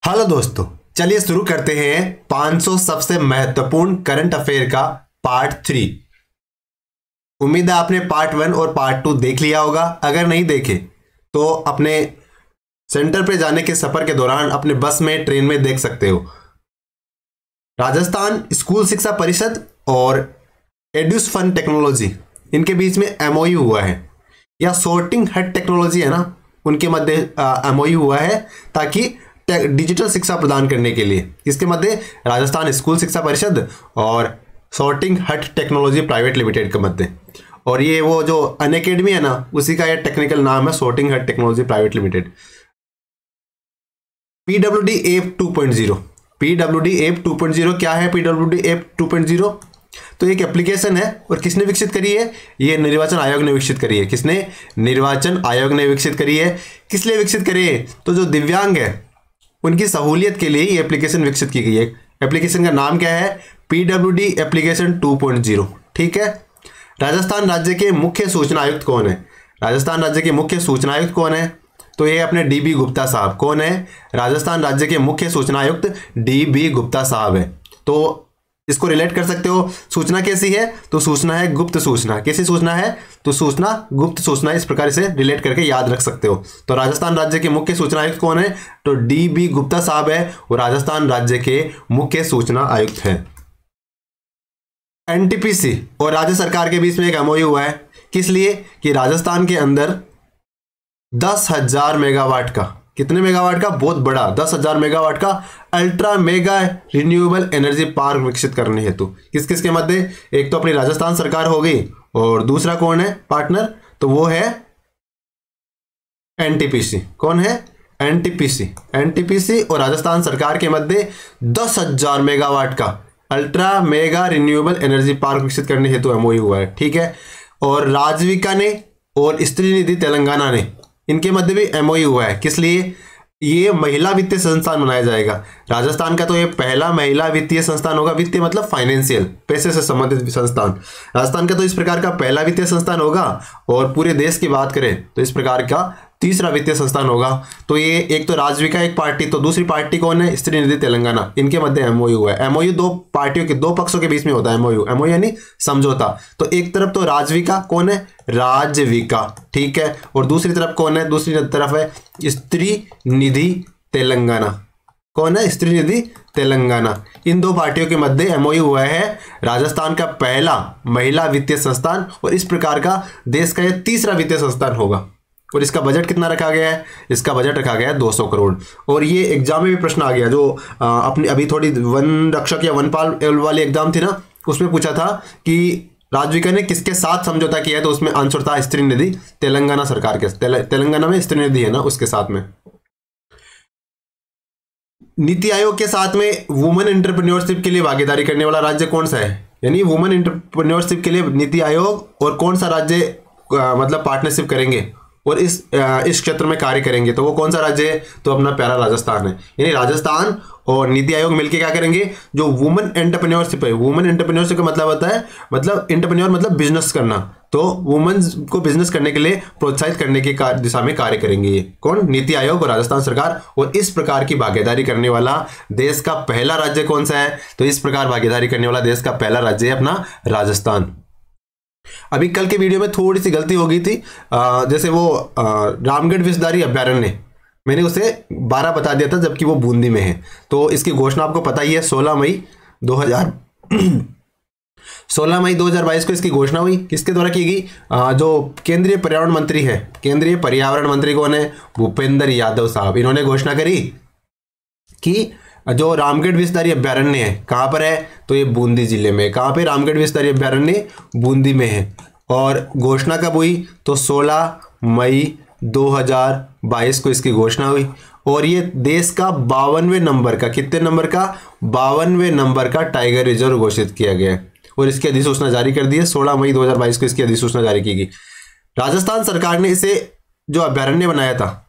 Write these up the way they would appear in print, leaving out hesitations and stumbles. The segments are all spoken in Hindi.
हेलो दोस्तों, चलिए शुरू करते हैं 500 सबसे महत्वपूर्ण करंट अफेयर का पार्ट 3। उम्मीद है आपने पार्ट 1 और पार्ट 2 देख लिया होगा। अगर नहीं देखे तो अपने सेंटर पे जाने के सफर के दौरान अपने बस में, ट्रेन में देख सकते हो। राजस्थान स्कूल शिक्षा परिषद और एड्यूस फन टेक्नोलॉजी, इनके बीच में एमओयू हुआ है, या सॉर्टिंग हेड टेक्नोलॉजी है ना, उनके मध्य एमओयू हुआ है ताकि डिजिटल शिक्षा प्रदान करने के लिए। इसके मध्य राजस्थान स्कूल शिक्षा परिषद और सॉर्टिंग हट टेक्नोलॉजी प्राइवेट लिमिटेड के मध्य, और ये वो जो अनअकैडमी है ना, उसी का ये टेक्निकल नाम है सॉर्टिंग हट technology private limited. PWD app 2.0। PWD app 2.0 क्या है? पीडब्ल्यूडी एप 2.0 तो एक एप्लीकेशन है, और किसने विकसित करी है? ये निर्वाचन आयोग ने विकसित करी है। किसने? निर्वाचन आयोग ने विकसित करी है। किस लिए विकसित करी है? तो जो दिव्यांग है उनकी सहूलियत के लिए ये एप्लीकेशन विकसित की गई है। एप्लीकेशन का नाम क्या है? PWD application 2.0। ठीक है। राजस्थान राज्य के मुख्य सूचना आयुक्त कौन है? राजस्थान राज्य के मुख्य सूचना आयुक्त कौन है? तो ये अपने डीबी गुप्ता साहब। कौन है? राजस्थान राज्य के मुख्य सूचना आयुक्त डीबी गुप्ता साहब है। तो इसको रिलेट कर सकते हो। सूचना कैसी है? तो सूचना है गुप्त सूचना। कैसी सूचना है? तो सूचना गुप्त सूचना। इस प्रकार से रिलेट करके याद रख सकते हो। तो राजस्थान राज्य के मुख्य सूचना आयुक्त कौन है? तो डीबी गुप्ता साहब है, और राजस्थान राज्य के मुख्य सूचना आयुक्त है। एनटीपीसी और राज्य सरकार के बीच में एक एमओयू हुआ है। किस लिए? कि राजस्थान के अंदर 10,000 मेगावाट का, कितने मेगावाट का? बहुत बड़ा, 10,000 मेगावाट का ultra mega renewable energy park विकसित करने हेतु किस किस के मध्य? एक तो अपनी राजस्थान सरकार हो गई, और दूसरा कौन है पार्टनर? तो वो है एनटीपीसी। कौन है? एनटीपीसी। एनटीपीसी और राजस्थान सरकार के मध्य 10,000 मेगावाट का ultra mega renewable energy park विकसित करने हेतु एमओयू हुआ है। ठीक है। और राजविका ने और स्त्री निधि तेलंगाना ने, इनके मध्य भी एमओयू हुआ है। किस लिए? ये महिला वित्तीय संस्थान बनाया जाएगा। राजस्थान का तो ये पहला महिला वित्तीय संस्थान होगा। वित्तीय मतलब फाइनेंशियल, पैसे से संबंधित संस्थान। राजस्थान का तो इस प्रकार का पहला वित्तीय संस्थान होगा, और पूरे देश की बात करें तो इस प्रकार का तीसरा वित्तीय संस्थान होगा। तो ये एक तो राजविका एक पार्टी, तो दूसरी पार्टी कौन है? स्त्री निधि तेलंगाना। इनके मध्य एमओयू हुआ है। एमओयू दो पार्टियों के, दो पक्षों के बीच में होता है एमओयू। एमओयू यानी समझौता। तो एक तरफ तो राजविका, कौन है? राजविका। ठीक है। और दूसरी तरफ कौन है? दूसरी तरफ है स्त्री निधि तेलंगाना। कौन है? स्त्री निधि तेलंगाना। इन दो पार्टियों के मध्य एमओयू हुआ है। राजस्थान का पहला महिला वित्तीय संस्थान, और इस प्रकार का देश का यह तीसरा वित्तीय संस्थान होगा। और इसका बजट कितना रखा गया है? इसका बजट रखा गया है 200 करोड़। और ये एग्जाम में भी प्रश्न आ गया, जो अपनी अभी थोड़ी वन रक्षक या वनपाल वाली एग्जाम थी ना, उसमें पूछा था कि राजविका ने किसके साथ समझौता किया है? तो उसमें आंसर था स्त्री निधि तेलंगाना सरकार के। तेलंगाना में स्त्री निधि है ना, उसके साथ में। नीति आयोग के साथ में वुमेन एंटरप्रेन्योरशिप के लिए भागीदारी करने वाला राज्य कौन सा है? यानी वुमेन एंटरप्रेन्योरशिप के लिए नीति आयोग और कौन सा राज्य मतलब पार्टनरशिप करेंगे और इस क्षेत्र में कार्य करेंगे, तो वो कौन सा राज्य है? तो अपना प्यारा राजस्थान है। यानी राजस्थान और नीति आयोग मिलकर क्या करेंगे? जो वुमेन एंटरप्रेन्योरशिप है, वुमेन एंटरप्रेन्योरशिप का मतलब होता है, मतलब एंटरप्रेन्योर मतलब बिजनेस करना, तो वुमेन्स को बिजनेस करने के लिए प्रोत्साहित करने की दिशा में कार्य करेंगे। ये कौन? नीति आयोग और राजस्थान सरकार। और इस प्रकार की भागीदारी करने वाला देश का पहला राज्य कौन सा है? तो इस प्रकार भागीदारी करने वाला देश का पहला राज्य है अपना राजस्थान। अभी कल के वीडियो में थोड़ी सी गलती हो गई थी। जैसे वो रामगढ़ विषधारी अभ्यारण्य, मैंने उसे 12 बता दिया था, जबकि वो बूंदी में है। तो इसकी घोषणा आपको पता ही है, 16 मई 2022 को इसकी घोषणा हुई। किसके द्वारा की गई? जो केंद्रीय पर्यावरण मंत्री है, केंद्रीय पर्यावरण मंत्री कौन है? भूपेंद्र यादव साहब। इन्होंने घोषणा करी कि जो रामगढ़ विषधारी अभ्यारण्य है, कहाँ पर है? तो ये बूंदी जिले में। कहाँ पे? रामगढ़ विषधारी अभ्यारण्य बूंदी में है। और घोषणा कब हुई? तो 16 मई 2022 को इसकी घोषणा हुई। और ये देश का 52वें नंबर का, कितने नंबर का? 52वें नंबर का टाइगर रिजर्व घोषित किया गया है, और इसकी अधिसूचना जारी कर दी है। 16 मई 2022 को इसकी अधिसूचना जारी की गई। राजस्थान सरकार ने इसे जो अभ्यारण्य बनाया था,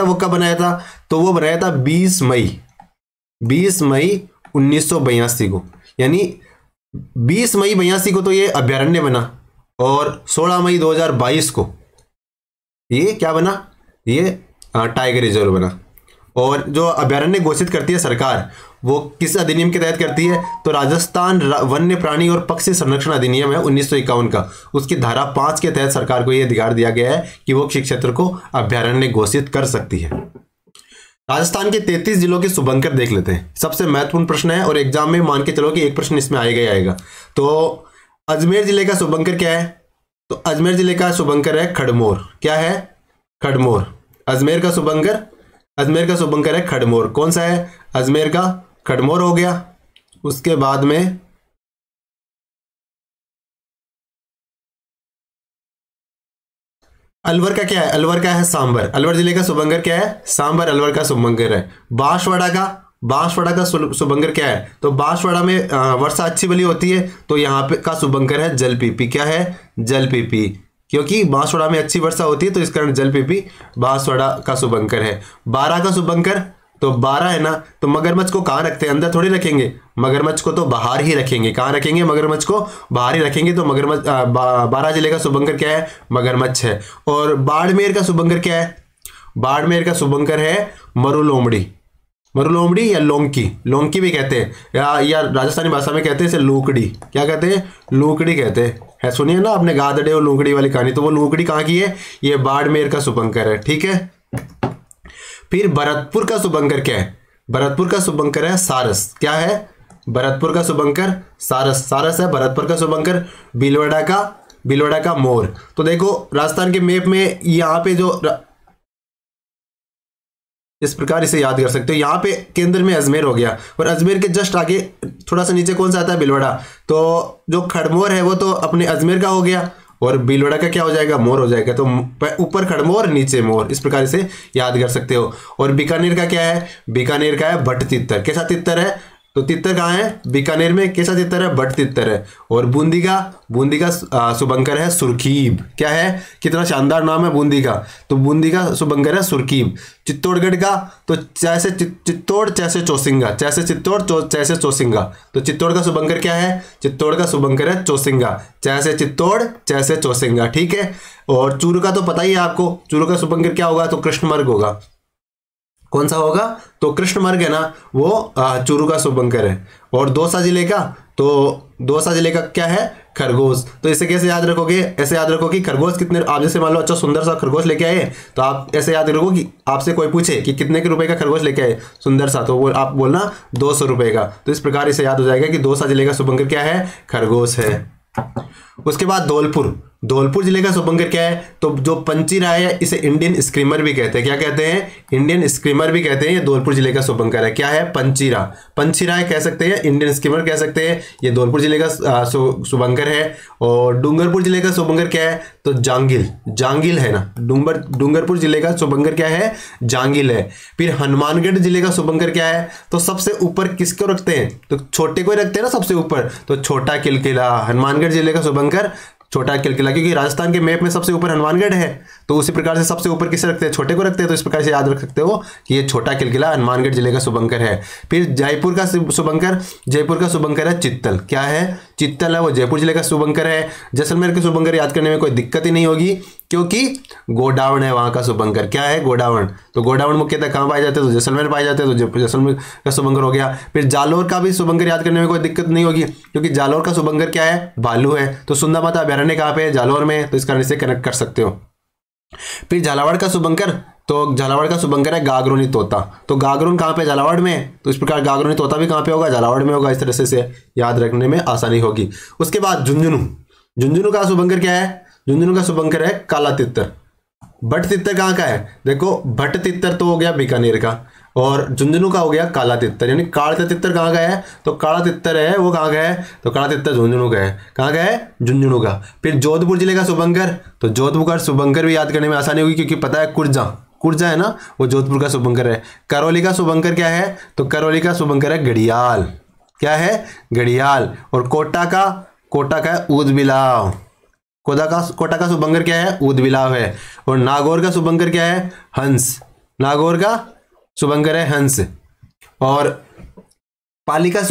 वो कब बनाया था? तो वो बनाया था 20 मई 1982 को। यानी 20 मई 82 को तो ये अभ्यारण्य बना, और 16 मई 2022 को ये क्या बना? ये टाइगर रिजर्व बना। और जो अभ्यारण्य घोषित करती है सरकार, वो किस अधिनियम के तहत करती है? तो राजस्थान वन्य प्राणी और पक्षी संरक्षण अधिनियम है 1951 का, उसकी धारा 5 के तहत सरकार को यह अधिकार दिया गया है कि वो किसी क्षेत्र को अभ्यारण्य घोषित कर सकती है। राजस्थान के 33 जिलों के शुभंकर देख लेते हैं। सबसे महत्वपूर्ण प्रश्न है और एग्जाम में मान के चलो कि एक प्रश्न इसमें आएगा ही आएगा। तो अजमेर जिले का शुभंकर क्या है? तो अजमेर जिले का शुभंकर है खड़मोर। क्या है? खड़मोर। अजमेर का शुभंकर है खड़मोर। कौन सा है? अजमेर का खड़मोर हो गया। उसके बाद में अलवर का क्या है? अलवर का है सांबर। अलवर जिले का शुभंकर क्या है? सांबर अलवर का शुभंकर है। बांसवाड़ा का शुभंकर क्या है? तो बांसवाड़ा में वर्षा अच्छी भली होती है, तो यहाँ पे का शुभंकर है जलपीपी। क्या है? जलपीपी। क्योंकि बांसवाड़ा में अच्छी वर्षा होती है तो इस कारण जलपीपी बांसवाड़ा का शुभंकर है। बारह का शुभंकर, तो 12 है ना, तो मगरमच्छ को कहाँ रखते हैं? अंदर थोड़ी रखेंगे, मगरमच्छ को तो बाहर ही रखेंगे। कहाँ रखेंगे? मगरमच्छ को बाहर ही रखेंगे। तो मगरमच्छ 12 जिले का शुभंकर क्या है? मगरमच्छ है। और बाड़मेर का शुभंकर क्या है? बाड़मेर का शुभंकर है मरुलोमड़ी। मरुलोमड़ी या लोंकी भी कहते हैं, या राजस्थानी भाषा में कहते हैं इसे लूकड़ी। क्या कहते हैं? लूकड़ी कहते हैं। सुनिए ना आपने गादड़े और लूकड़ी वाली कहानी, तो वो लूकड़ी कहाँ की है? ये बाड़मेर का शुभंकर है। ठीक है। फिर भरतपुर का शुभंकर क्या है? भरतपुर का शुभंकर है सारस। क्या है? भरतपुर का शुभंकर सारस है भरतपुर का शुभंकर। भीलवाड़ा का मोर। तो देखो राजस्थान के मैप में यहाँ पे जो इस प्रकार इसे याद कर सकते हो। यहाँ पे केंद्र में अजमेर हो गया और अजमेर के जस्ट आगे थोड़ा सा नीचे कौन सा आता है? भीलवाड़ा। तो जो खड़मोर है वो तो अपने अजमेर का हो गया और भीलवाड़ा का क्या हो जाएगा? मोर हो जाएगा। तो ऊपर खड़मोर नीचे मोर, इस प्रकार से याद कर सकते हो। और बीकानेर का क्या है? बीकानेर का है भट्ट तित्तर। कैसा तित्तर है? तो तित्तर कहाँ है? बीकानेर में। कैसा तित्तर है? भट्ट तित्तर है। और बूंदी का शुभंकर है सुर्खीब। क्या है? कितना शानदार नाम है बूंदी का। तो बूंदी का शुभंकर है सुर्खीब। चित्तौड़गढ़ का तो जैसे चित्तौड़ जैसे चौसिंगा, जैसे चित्तौड़ जैसे चौसिंगा। तो चित्तौड़ का शुभंकर क्या है? चित्तौड़ का शुभंकर है चौसिंगा। जैसे चित्तौड़ जैसे चौसिंगा। ठीक है। और चूरू का तो पता ही है आपको, चूरू का शुभंकर क्या होगा? तो कृष्णमर्ग होगा। कौन सा होगा? तो कृष्णमर्ग है ना, वो चूरू का शुभंकर है। और दौसा जिले का क्या है? खरगोश। तो इसे कैसे याद रखोगे? ऐसे याद रखो कि खरगोश कितने, आप जैसे मान लो अच्छा सुंदर सा खरगोश लेके आए, तो आप ऐसे याद रखो कि आपसे कोई पूछे कि कितने के रुपए का खरगोश लेके आए सुंदर सा, तो वो आप बोलना 200 रुपए का। तो इस प्रकार इसे याद हो जाएगा कि दौसा जिले का शुभंकर क्या है? खरगोश है। उसके बाद धौलपुर जिले का शुभंकर क्या है? तो जो पंचीरा है इसे इंडियन स्क्रीमर भी कहते हैं। क्या कहते हैं? इंडियन स्क्रीमर भी कहते हैं। ये धौलपुर जिले का शुभंकर है। क्या है? पंचीरा है कह सकते हैं, इंडियन स्क्रीमर कह सकते हैं। ये धौलपुर जिले का शुभंकर है। और डूंगरपुर जिले का शुभंकर क्या है? तो जांगिल है ना। डूंगरपुर जिले का शुभंकर क्या है? जांगिल है। फिर हनुमानगढ़ जिले का शुभंकर क्या है? तो सबसे ऊपर किसको रखते हैं? तो छोटे को रखते हैं ना सबसे ऊपर, तो छोटा किलकिला। हनुमानगढ़ जिले का शुभंकर छोटा किलकिला, क्योंकि राजस्थान के मैप में सबसे ऊपर हनुमानगढ़ है, तो उसी प्रकार से सबसे ऊपर किसे रखते हैं? छोटे को रखते हैं। तो इस प्रकार से याद रख सकते हो कि ये छोटा किलकिला हनुमानगढ़ जिले का शुभंकर है। फिर जयपुर का शुभंकर है चित्तल। क्या है? चित्तल है, वो जयपुर जिले का शुभंकर है। जैसलमेर के शुभंकर याद करने में कोई दिक्कत ही नहीं होगी, क्योंकि गोडावण है वहां का शुभंकर। क्या है? गोडावण। तो गोडावण मुख्यतः कहाँ पाए जाते हैं? तो जैसलमेर पाए जाते हैं, तो जैसलमेर का शुभंकर हो गया। फिर जालोर का भी शुभंकर याद करने में कोई दिक्कत नहीं होगी, क्योंकि जालोर का शुभंकर क्या है? भालू है। तो सुंदा माता अभ्यारण्य कहाँ पे है? जालोर में, तो इस कारण से कनेक्ट कर सकते हो। फिर झालावाड़ का शुभंकर, तो झालावाड़ का शुभंकर है गागरोनी तोता। तो गागरोन कहाँ पे? झालावाड़ में। तो इस प्रकार गागरोनी तोता भी कहाँ पे होगा? झालावाड़ में होगा। इस तरह से याद रखने में आसानी होगी। उसके बाद झुंझुनू का शुभंकर क्या है? झुंझुनू का शुभंकर है काला तित्तर। भट्ट तित्तर कहाँ का है? देखो भट्ट तित्तर तो हो गया बीकानेर का, और झुंझुनू का हो गया काला तित्तर। यानी काला तित्तर कहाँ का है? तो काला तित्तर है वो कहाँ का है? तो काला तित्तर झुंझुनू का है। कहाँ का है? झुंझुनू का। फिर जोधपुर जिले का शुभंकर, तो जोधपुर का शुभंकर भी याद करने में आसानी होगी, क्योंकि पता है कुर्जा है ना, वो जोधपुर का शुभंकर है। करौली का शुभंकर क्या है? तो करौली का शुभंकर है घड़ियाल। क्या है? घड़ियाल। और कोटा का है ऊदबिलाव। कोटा का शुभंकर क्या है? ऊदबिलाव है। और नागौर का शुभंकर क्या है? हंस। नागौर का शुभंकर है हंस। और पाली का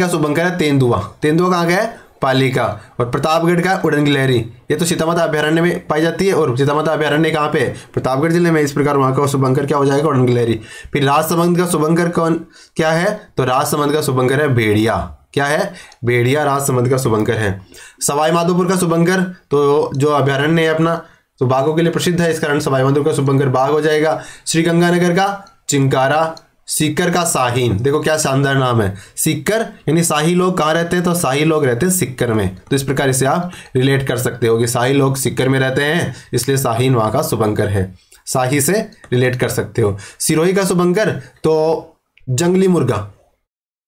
शुभंकर है तेंदुआ। तेंदुआ कहाँ का है? पालिका। और प्रतापगढ़ का उड़न गिलहरी, ये तो सीतामाता अभ्यारण्य में पाई जाती है, और सीतामाता अभ्यारण्य कहाँ पे है? प्रतापगढ़ जिले में। इस प्रकार वहाँ का शुभंकर क्या हो जाएगा? उड़न गिलहरी। फिर राजसमंद का शुभंकर कौन क्या है? तो राजसमंद का शुभंकर है भेड़िया। क्या है? भेड़िया राजसमंद का शुभंकर है। सवाई माधोपुर का शुभंकर तो जो अभ्यारण्य है अपना, तो बाघों के लिए प्रसिद्ध है, इस कारण सवाई माधोपुर का शुभंकर बाघ हो जाएगा। श्रीगंगानगर का चिंकारा, सीकर का शाहीन। देखो क्या शानदार नाम है, सीकर, यानी शाही लोग कहाँ रहते हैं? तो शाही लोग रहते हैं सिक्कर में। तो इस प्रकार इसे आप रिलेट कर सकते हो कि शाही लोग सिक्कर में रहते हैं, इसलिए शाहीन वहाँ का शुभंकर है। शाही से रिलेट कर सकते हो। सिरोही का शुभंकर तो जंगली मुर्गा।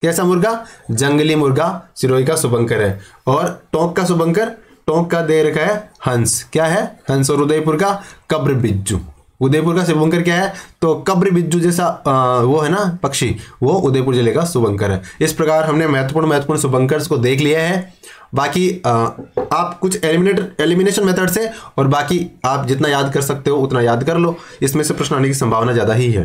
कैसा मुर्गा? जंगली मुर्गा सिरोही का शुभंकर है। और टोंक का शुभंकर, टोंक का दे रखा है हंस। क्या है? हंस। और उदयपुर का कब्र बिज्जू। उदयपुर का शुभंकर क्या है? तो कब्र बिज्जू जैसा वो है ना पक्षी, वो उदयपुर जिले का शुभंकर है। इस प्रकार हमने महत्वपूर्ण शुभंकर्स को देख लिया है। बाकी आप कुछ एलिमिनेशन मेथड से, और बाकी आप जितना याद कर सकते हो उतना याद कर लो, इसमें से प्रश्न आने की संभावना ज्यादा ही है।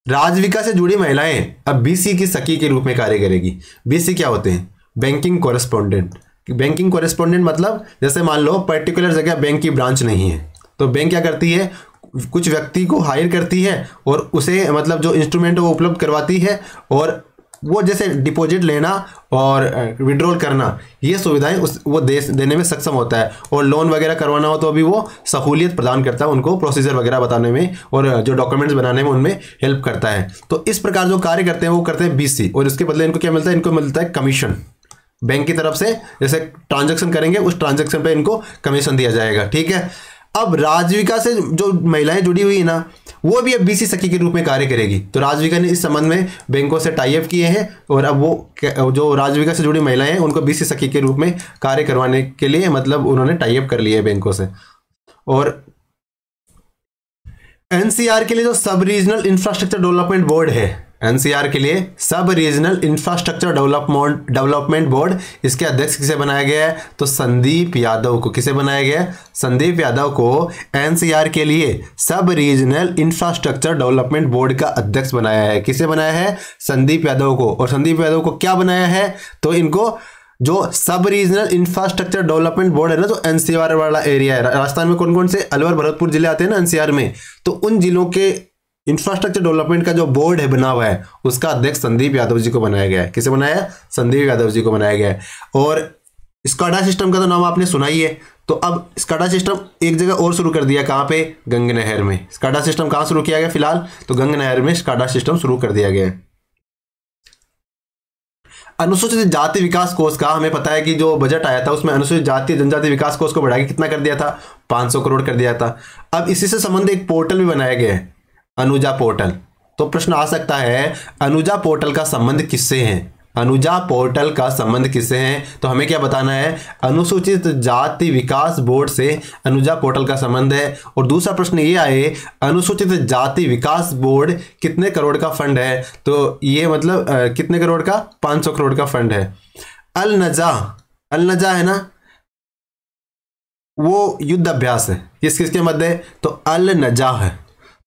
राजविका से जुड़ी महिलाएं अब बीसी की सखी के रूप में कार्य करेगी। बीसी क्या होते हैं? Banking correspondent. बैंकिंग कोरेस्पोंडेंट मतलब जैसे मान लो पर्टिकुलर जगह बैंक की ब्रांच नहीं है, तो बैंक क्या करती है? कुछ व्यक्ति को हायर करती है और उसे मतलब जो इंस्ट्रूमेंट वो उपलब्ध करवाती है, और वो जैसे डिपॉजिट लेना और विड्रॉल करना, ये सुविधाएं वो देने में सक्षम होता है। और लोन वगैरह करवाना हो तो भी वो सहूलियत प्रदान करता है उनको, प्रोसीजर वगैरह बताने में और जो डॉक्यूमेंट्स बनाने में उनमें हेल्प करता है। तो इस प्रकार जो कार्य करते हैं वो करते हैं बीसी, और इसके बदले इनको क्या मिलता है? इनको मिलता है कमीशन। बैंक की तरफ से जैसे ट्रांजेक्शन करेंगे उस ट्रांजेक्शन पे इनको कमीशन दिया जाएगा। ठीक है। अब राजविका से जो महिलाएं जुड़ी हुई है ना, वो भी अब बीसी सखी के रूप में कार्य करेगी। तो राजविका ने इस संबंध में बैंकों से टाई अप किए हैं, और अब वो जो राजविका से जुड़ी महिलाएं हैं उनको बीसी सखी के रूप में कार्य करवाने के लिए मतलब उन्होंने टाई अप कर लिए है बैंकों से। और एनसीआर के लिए जो सब रीजनल इंफ्रास्ट्रक्चर डेवलपमेंट बोर्ड है, एनसीआर के लिए सब रीजनल इंफ्रास्ट्रक्चर डेवलपमेंट बोर्ड, इसके अध्यक्ष किसे बनाया गया है? तो संदीप यादव को। किसे बनाया गया है? संदीप यादव को एनसीआर के लिए सब रीजनल इंफ्रास्ट्रक्चर डेवलपमेंट बोर्ड का अध्यक्ष बनाया है। किसे बनाया है? संदीप यादव को। और संदीप यादव को क्या बनाया है? तो इनको जो सब रीजनल इंफ्रास्ट्रक्चर डेवलपमेंट बोर्ड है ना, जो एनसीआर वाला एरिया है, राजस्थान में कौन कौन से अलवर भरतपुर जिले आते हैं ना एनसीआर में, तो उन जिलों के इंफ्रास्ट्रक्चर डेवलपमेंट का जो बोर्ड है बना हुआ है, उसका अध्यक्ष संदीप यादव जी को बनाया गया है। किसे बनाया है? संदीप यादव जी को बनाया गया है। और स्काडा सिस्टम का तो नाम आपने सुना ही है। तो अब स्काडा सिस्टम एक जगह और शुरू कर दिया, कहाँ पे? गंगनहर में। स्काडा सिस्टम कहाँ शुरू किया गया? फिलहाल तो गंगनहर में स्काडा सिस्टम शुरू कर दिया गया है। अनुसूचित जाति विकास कोष का हमें पता है कि जो बजट आया था उसमें अनुसूचित जाति जनजाति विकास कोष को बढ़ा के कितना कर दिया था? 500 करोड़ कर दिया था। अब इसी से संबंधित एक पोर्टल भी बनाया गया है, अनुजा पोर्टल। तो प्रश्न आ सकता है अनुजा पोर्टल का संबंध किससे है? अनुजा पोर्टल का संबंध किससे है? तो हमें क्या बताना है? अनुसूचित जाति विकास बोर्ड से अनुजा पोर्टल का संबंध है। और दूसरा प्रश्न ये आए, अनुसूचित जाति विकास बोर्ड कितने करोड़ का फंड है? तो ये मतलब कितने करोड़ का? 500 करोड़ का फंड है। अल नजा है ना, वो युद्ध अभ्यास है। किसके मध्य? तो अल नजा है,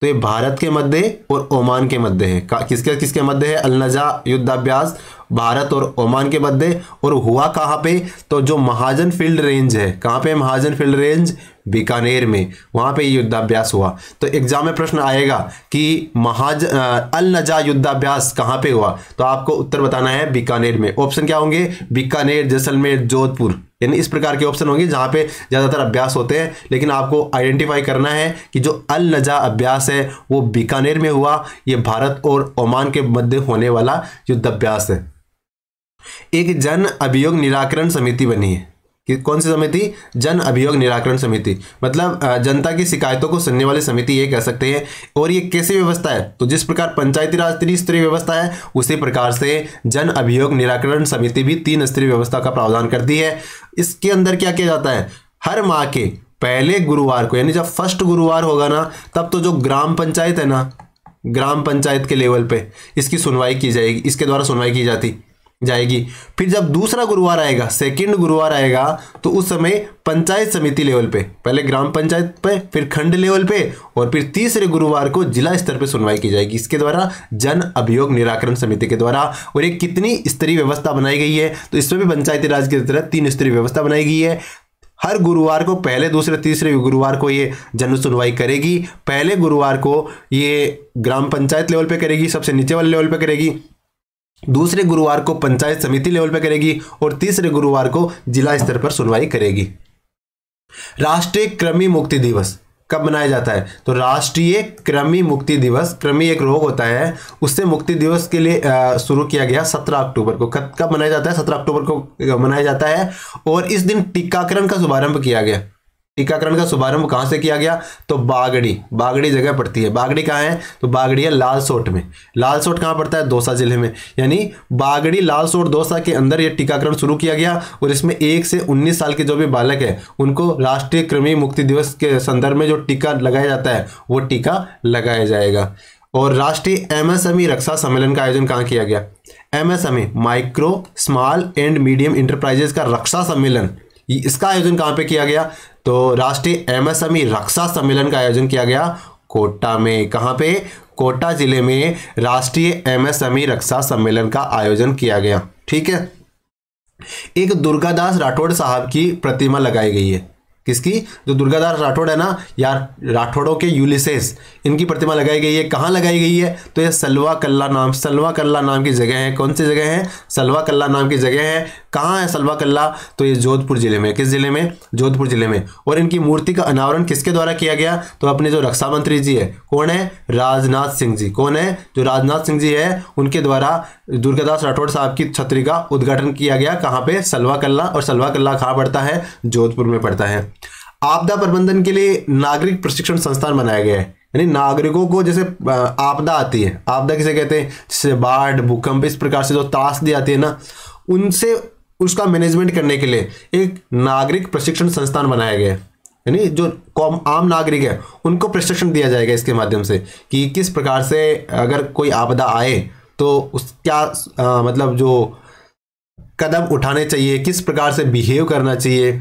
तो ये भारत के मध्य और ओमान के मध्य है। किसके मध्य है? अल नजा युद्धाभ्यास भारत और ओमान के मध्य। और हुआ कहाँ पे? तो जो महाजन फील्ड रेंज है, कहाँ पे? महाजन फील्ड रेंज बीकानेर में, वहां पे युद्धाभ्यास हुआ। तो एग्जाम में प्रश्न आएगा कि अल नजा युद्धाभ्यास कहाँ पे हुआ? तो आपको उत्तर बताना है बीकानेर में। ऑप्शन क्या होंगे? बीकानेर, जैसलमेर, जोधपुर, यानी इस प्रकार के ऑप्शन होंगे जहां पे ज्यादातर अभ्यास होते हैं। लेकिन आपको आइडेंटिफाई करना है कि जो अल नजा अभ्यास है वो बीकानेर में हुआ, ये भारत और ओमान के मध्य होने वाला युद्धाभ्यास है। एक जन अभियोग निराकरण समिति बनी है। कि कौन सी समिति? जन अभियोग निराकरण समिति, मतलब जनता की शिकायतों को सुनने वाली समिति ये कह सकते हैं। और ये कैसी व्यवस्था है? तो जिस प्रकार पंचायती राज त्रिस्तरीय व्यवस्था है, उसी प्रकार से जन अभियोग निराकरण समिति भी 3 स्तरीय व्यवस्था का प्रावधान करती है। इसके अंदर क्या किया जाता है? हर माह के पहले गुरुवार को, यानी जब फर्स्ट गुरुवार होगा ना, तब तो जो ग्राम पंचायत है ना, ग्राम पंचायत के लेवल पे इसकी सुनवाई की जाएगी, इसके द्वारा सुनवाई की जाती। जाएगी। फिर जब दूसरा गुरुवार आएगा, सेकंड गुरुवार आएगा, तो उस समय पंचायत समिति लेवल पे, पहले ग्राम पंचायत पे, फिर खंड लेवल पे, और फिर तीसरे गुरुवार को जिला स्तर पे सुनवाई की जाएगी। इसके द्वारा जन अभियोग निराकरण समिति के द्वारा। और ये कितनी स्तरीय व्यवस्था बनाई गई है, तो इसमें भी पंचायती राज की तरह 3 स्तरीय व्यवस्था बनाई गई है। हर गुरुवार को, पहले दूसरे तीसरे गुरुवार को ये जन सुनवाई करेगी। पहले गुरुवार को ये ग्राम पंचायत लेवल पे करेगी, सबसे नीचे वाले लेवल पे करेगी। दूसरे गुरुवार को पंचायत समिति लेवल पे करेगी, और तीसरे गुरुवार को जिला स्तर पर सुनवाई करेगी। राष्ट्रीय कृमि मुक्ति दिवस कब मनाया जाता है, तो राष्ट्रीय कृमि मुक्ति दिवस, कृमि एक रोग होता है, उससे मुक्ति दिवस के लिए शुरू किया गया 17 अक्टूबर को। कब मनाया जाता है, 17 अक्टूबर को मनाया जाता है। और इस दिन टीकाकरण का शुभारंभ किया गया। टीकाकरण का शुभारंभ कहां से किया गया, तो बागड़ी जगह पड़ती है। बागड़ी कहाँ है, तो बागड़ी है लालसोट में। लालसोट कहाँ पड़ता है, दौसा जिले में। यानी बागड़ी, लालसोट, दौसा के अंदर यह टीकाकरण शुरू किया गया। और इसमें 1 से 19 साल के जो भी बालक है उनको राष्ट्रीय कृमि मुक्ति दिवस के संदर्भ में जो टीका लगाया जाता है वो टीका लगाया जाएगा। और राष्ट्रीय एमएसएमई रक्षा सम्मेलन का आयोजन कहाँ किया गया, MSME, micro small and medium enterprises का रक्षा सम्मेलन, इसका आयोजन कहाँ पे किया गया, तो राष्ट्रीय एमएसएमई रक्षा सम्मेलन का आयोजन किया गया कोटा में। कहाँ पे, कोटा जिले में राष्ट्रीय एमएसएमई रक्षा सम्मेलन का आयोजन किया गया। ठीक है। एक दुर्गादास राठौड़ साहब की प्रतिमा लगाई गई है। किसकी, जो दुर्गादास राठौड़ है ना यार, राठौड़ों के यूलिसेस, इनकी प्रतिमा लगाई गई है। कहाँ लगाई गई है, तो ये सलवा कल्ला नाम की जगह है। कौन सी जगह है, सलवा कल्ला नाम की जगह है। कहाँ है सलवा कल्ला, तो ये जोधपुर जिले में। किस जिले में, जोधपुर जिले में। और इनकी मूर्ति का अनावरण किसके द्वारा किया गया, तो अपने जो रक्षा मंत्री जी है, कौन है, राजनाथ सिंह जी। कौन है, जो राजनाथ सिंह जी है, उनके द्वारा दुर्गादास राठौड़ साहब की छतरी का उद्घाटन किया गया। कहाँ पे, सलवा कल्ला। और सलवा कल्ला कहाँ पड़ता है, जोधपुर में पड़ता है। आपदा प्रबंधन के लिए नागरिक प्रशिक्षण संस्थान बनाया गया है। यानी नागरिकों को, जैसे आपदा आती है, आपदा किसे कहते हैं, जैसे बाढ़, भूकंप, इस प्रकार से जो त्रासदी आती है ना, उनसे उसका मैनेजमेंट करने के लिए एक नागरिक प्रशिक्षण संस्थान बनाया गया है। यानी जो आम नागरिक है उनको प्रशिक्षण दिया जाएगा इसके माध्यम से, कि किस प्रकार से अगर कोई आपदा आए तो उस क्या मतलब जो कदम उठाने चाहिए, किस प्रकार से बिहेव करना चाहिए।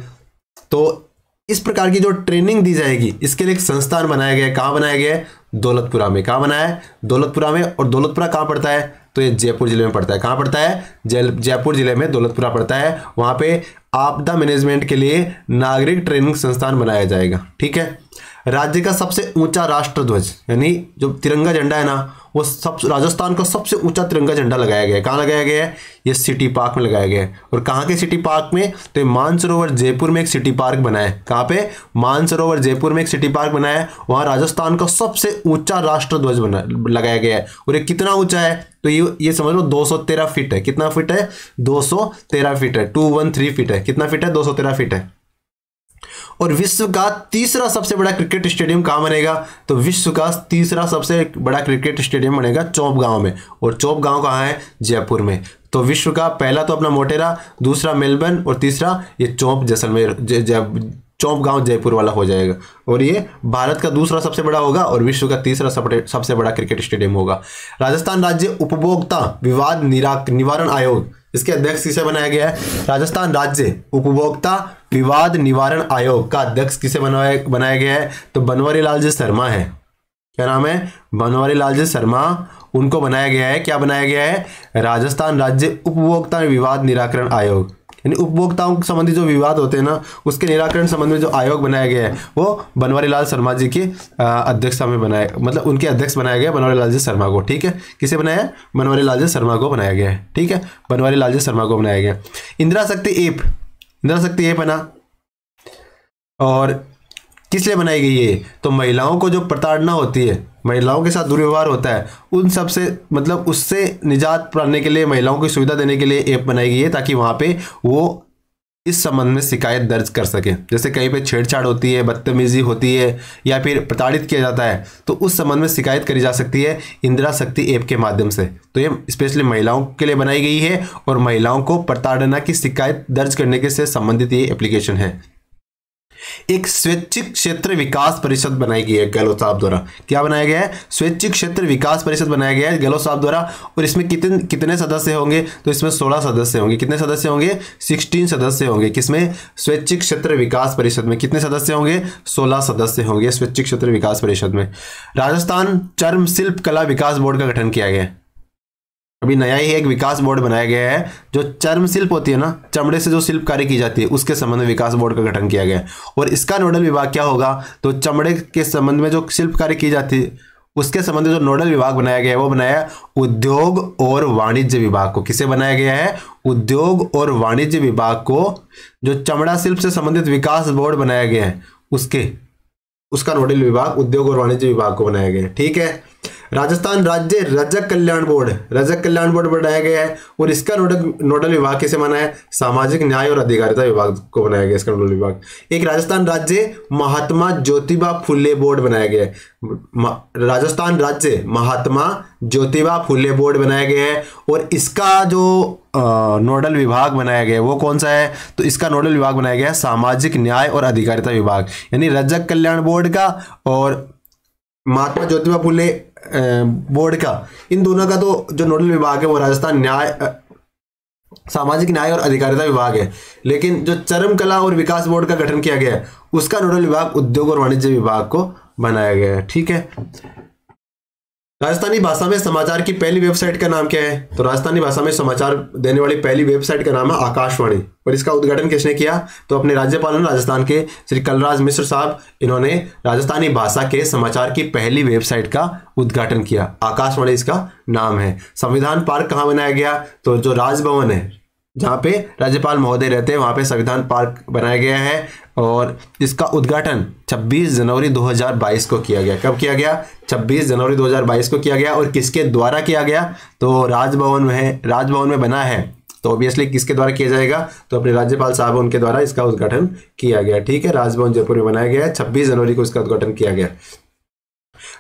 तो इस प्रकार की जो ट्रेनिंग दी जाएगी, इसके लिए एक संस्थान बनाया गया है। कहाँ बनाया गया है, दौलतपुरा में। कहाँ बनाया है, दौलतपुरा में। और दौलतपुरा कहाँ पड़ता है, तो ये जयपुर जिले में पड़ता है। कहाँ पड़ता है, जयपुर जिले में दौलतपुरा पड़ता है। वहाँ पे आपदा मैनेजमेंट के लिए नागरिक ट्रेनिंग संस्थान बनाया जाएगा। ठीक है। राज्य का सबसे ऊंचा राष्ट्रध्वज, यानी जो तिरंगा झंडा है ना, वो राजस्थान का सबसे ऊंचा तिरंगा झंडा लगाया गया है। कहाँ लगाया गया है, ये सिटी पार्क में लगाया गया है। और कहाँ के सिटी पार्क में, तो मानसरोवर जयपुर में एक सिटी पार्क बना है। कहाँ पे, मानसरोवर जयपुर में एक सिटी पार्क बना है। वहाँ राजस्थान का सबसे ऊंचा राष्ट्रध्वज लगाया गया है। और ये कितना ऊंचा है, तो ये समझ लो 213 फीट है। कितना फीट है, 213 फीट है। 213 फीट है। कितना फीट है, 213 फीट है। और विश्व का तीसरा सबसे बड़ा क्रिकेट स्टेडियम कहाँ बनेगा, तो विश्व का तीसरा सबसे बड़ा क्रिकेट स्टेडियम बनेगा चौप गांव में। और चौप गांव कहाँ है, जयपुर में। तो विश्व का पहला तो अपना मोटेरा, दूसरा मेलबर्न, और तीसरा ये चौप जैसलमेर, चौप गांव जयपुर वाला हो जाएगा। और ये भारत का दूसरा सबसे बड़ा होगा और विश्व का तीसरा सबसे बड़ा क्रिकेट स्टेडियम होगा। राजस्थान राज्य उपभोक्ता विवाद निवारण आयोग, इसके अध्यक्ष किसे बनाया गया है, राजस्थान राज्य उपभोक्ता विवाद निवारण आयोग का अध्यक्ष किसे बनाया गया है, तो बनवारी लाल जी शर्मा है। क्या नाम है, बनवारी लाल जी शर्मा, उनको बनाया गया है। क्या बनाया गया है, राजस्थान राज्य उपभोक्ता विवाद निराकरण आयोग। यानी उपभोक्ताओं के संबंधी जो विवाद होते हैं ना, उसके निराकरण संबंध में जो आयोग बनाया गया है वो बनवारी लाल शर्मा जी की अध्यक्षता में बनाया, मतलब उनके अध्यक्ष बनाया गया बनवारी लाल जी शर्मा को। ठीक है, किसे बनाया, बनवारी लाल जी शर्मा को बनाया गया है। ठीक है, बनवारी लाल जी शर्मा को बनाया गया। इंदिरा शक्ति ऐप है ना, और किस लिए बनाई गई है, तो महिलाओं को जो प्रताड़ना होती है, महिलाओं के साथ दुर्व्यवहार होता है, उन सब से मतलब उससे निजात पाने के लिए, महिलाओं को सुविधा देने के लिए ऐप बनाई गई है, ताकि वहाँ पे वो इस संबंध में शिकायत दर्ज कर सके। जैसे कहीं पे छेड़छाड़ होती है, बदतमीजी होती है, या फिर प्रताड़ित किया जाता है, तो उस संबंध में शिकायत करी जा सकती है इंदिरा शक्ति ऐप के माध्यम से। तो ये स्पेशली महिलाओं के लिए बनाई गई है, और महिलाओं को प्रताड़ना की शिकायत दर्ज करने के से संबंधित ये एप्लीकेशन है। एक स्वैच्छिक क्षेत्र विकास परिषद बनाई गई है गहलोत साहब द्वारा। क्या बनाया गया है? स्वैच्छिक क्षेत्र विकास परिषद बनाया गया है गहलोत साहब द्वारा। और इसमें कितने सदस्य होंगे? तो इसमें 16 सदस्य होंगे। कितने सदस्य होंगे? 16 सदस्य होंगे। किसमें? स्वैच्छिक क्षेत्र विकास परिषद में। कितने सदस्य होंगे? 16 सदस्य होंगे स्वैच्छिक क्षेत्र विकास परिषद में। राजस्थान चर्म शिल्प कला विकास बोर्ड का गठन किया गया है। अभी नया ही एक विकास बोर्ड बनाया गया है, जो चर्म शिल्प होती है ना, चमड़े से जो शिल्पकारी की जाती है, उसके संबंध में विकास बोर्ड का गठन किया गया है। और इसका नोडल विभाग क्या होगा? तो चमड़े के संबंध में जो शिल्पकारी की जाती है उसके संबंध में जो नोडल विभाग बनाया गया है वो बनाया उद्योग और वाणिज्य विभाग को। किसे बनाया गया है? उद्योग और वाणिज्य विभाग को। जो चमड़ा शिल्प से संबंधित विकास बोर्ड बनाया गया है उसका नोडल विभाग उद्योग और वाणिज्य विभाग को बनाया गया है। ठीक है। राजस्थान राज्य रजक कल्याण बोर्ड बनाया गया है और इसका नोडल विभाग किसे बना है? सामाजिक न्याय और अधिकारिता विभाग को बनाया गया इसका नोडल विभाग। एक राजस्थान राज्य महात्मा ज्योतिबा फुले बोर्ड बनाया गया है। राजस्थान राज्य महात्मा ज्योतिबा फुले बोर्ड बनाया गया है और इसका जो नोडल विभाग बनाया गया है वो कौन सा है? तो इसका नोडल विभाग बनाया गया है सामाजिक न्याय और अधिकारिता विभाग। यानी रजक कल्याण बोर्ड का और महात्मा ज्योतिबा फुले बोर्ड का, इन दोनों का तो जो नोडल विभाग है वो राजस्थान सामाजिक न्याय और अधिकारिता विभाग है। लेकिन जो चर्म कला और विकास बोर्ड का गठन किया गया है उसका नोडल विभाग उद्योग और वाणिज्य विभाग को बनाया गया है। ठीक है। राजस्थानी भाषा में समाचार की पहली वेबसाइट का नाम क्या है? तो राजस्थानी भाषा में समाचार देने वाली पहली वेबसाइट का नाम है आकाशवाणी। और इसका उद्घाटन किसने किया? तो अपने राज्यपाल राजस्थान के श्री कलराज मिश्र साहब, इन्होंने राजस्थानी भाषा के समाचार की पहली वेबसाइट का उद्घाटन किया। आकाशवाणी इसका नाम है। संविधान पार्क कहाँ बनाया गया? तो जो राजभवन है जहाँ पे राज्यपाल महोदय रहते हैं वहाँ पे संविधान पार्क बनाया गया है और इसका उद्घाटन 26 जनवरी 2022 को किया गया। कब किया गया? 26 जनवरी 2022 को किया गया। और किसके द्वारा किया गया? तो राजभवन में बना है, तो ऑब्वियसली किसके द्वारा किया जाएगा? तो अपने राज्यपाल साहब उनके द्वारा इसका उद्घाटन किया गया। ठीक है। राजभवन जयपुर में बनाया गया है, 26 जनवरी को इसका उद्घाटन किया गया।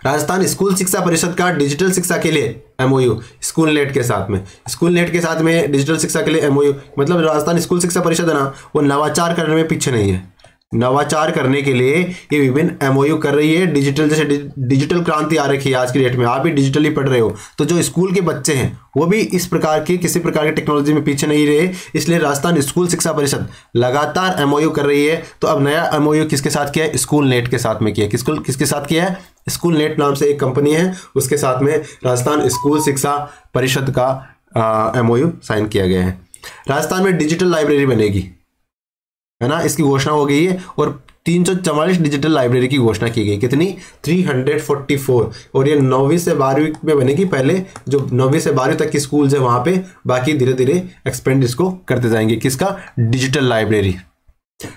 राजस्थान स्कूल शिक्षा परिषद का डिजिटल शिक्षा के लिए एमओयू स्कूल नेट के साथ में डिजिटल शिक्षा के लिए एमओयू, मतलब राजस्थान स्कूल शिक्षा परिषद है ना, वो नवाचार करने में पीछे नहीं है। नवाचार करने के लिए ये विभिन्न एमओयू कर रही है। डिजिटल, जैसे डिजिटल क्रांति आ रखी है आज की डेट में, आप भी डिजिटली पढ़ रहे हो, तो जो स्कूल के बच्चे हैं वो भी इस प्रकार की किसी प्रकार की टेक्नोलॉजी में पीछे नहीं रहे। इसलिए राजस्थान स्कूल शिक्षा परिषद लगातार एमओयू कर रही है। तो अब नया एमओयू किसके साथ किया है? स्कूल नेट के साथ में किया है। किसके साथ किया है? स्कूल नेट नाम से एक कंपनी है, उसके साथ में राजस्थान स्कूल शिक्षा परिषद का एमओयू साइन किया गया है। राजस्थान में डिजिटल लाइब्रेरी बनेगी, है ना, इसकी घोषणा हो गई है। और 344 डिजिटल लाइब्रेरी की घोषणा की गई। कितनी? 344। और ये 9वीं से 12वीं में बनेगी। पहले जो 9वीं से 12वीं तक की स्कूल है वहां पे, बाकी धीरे धीरे एक्सपेंड इसको करते जाएंगे। किसका? Digital library.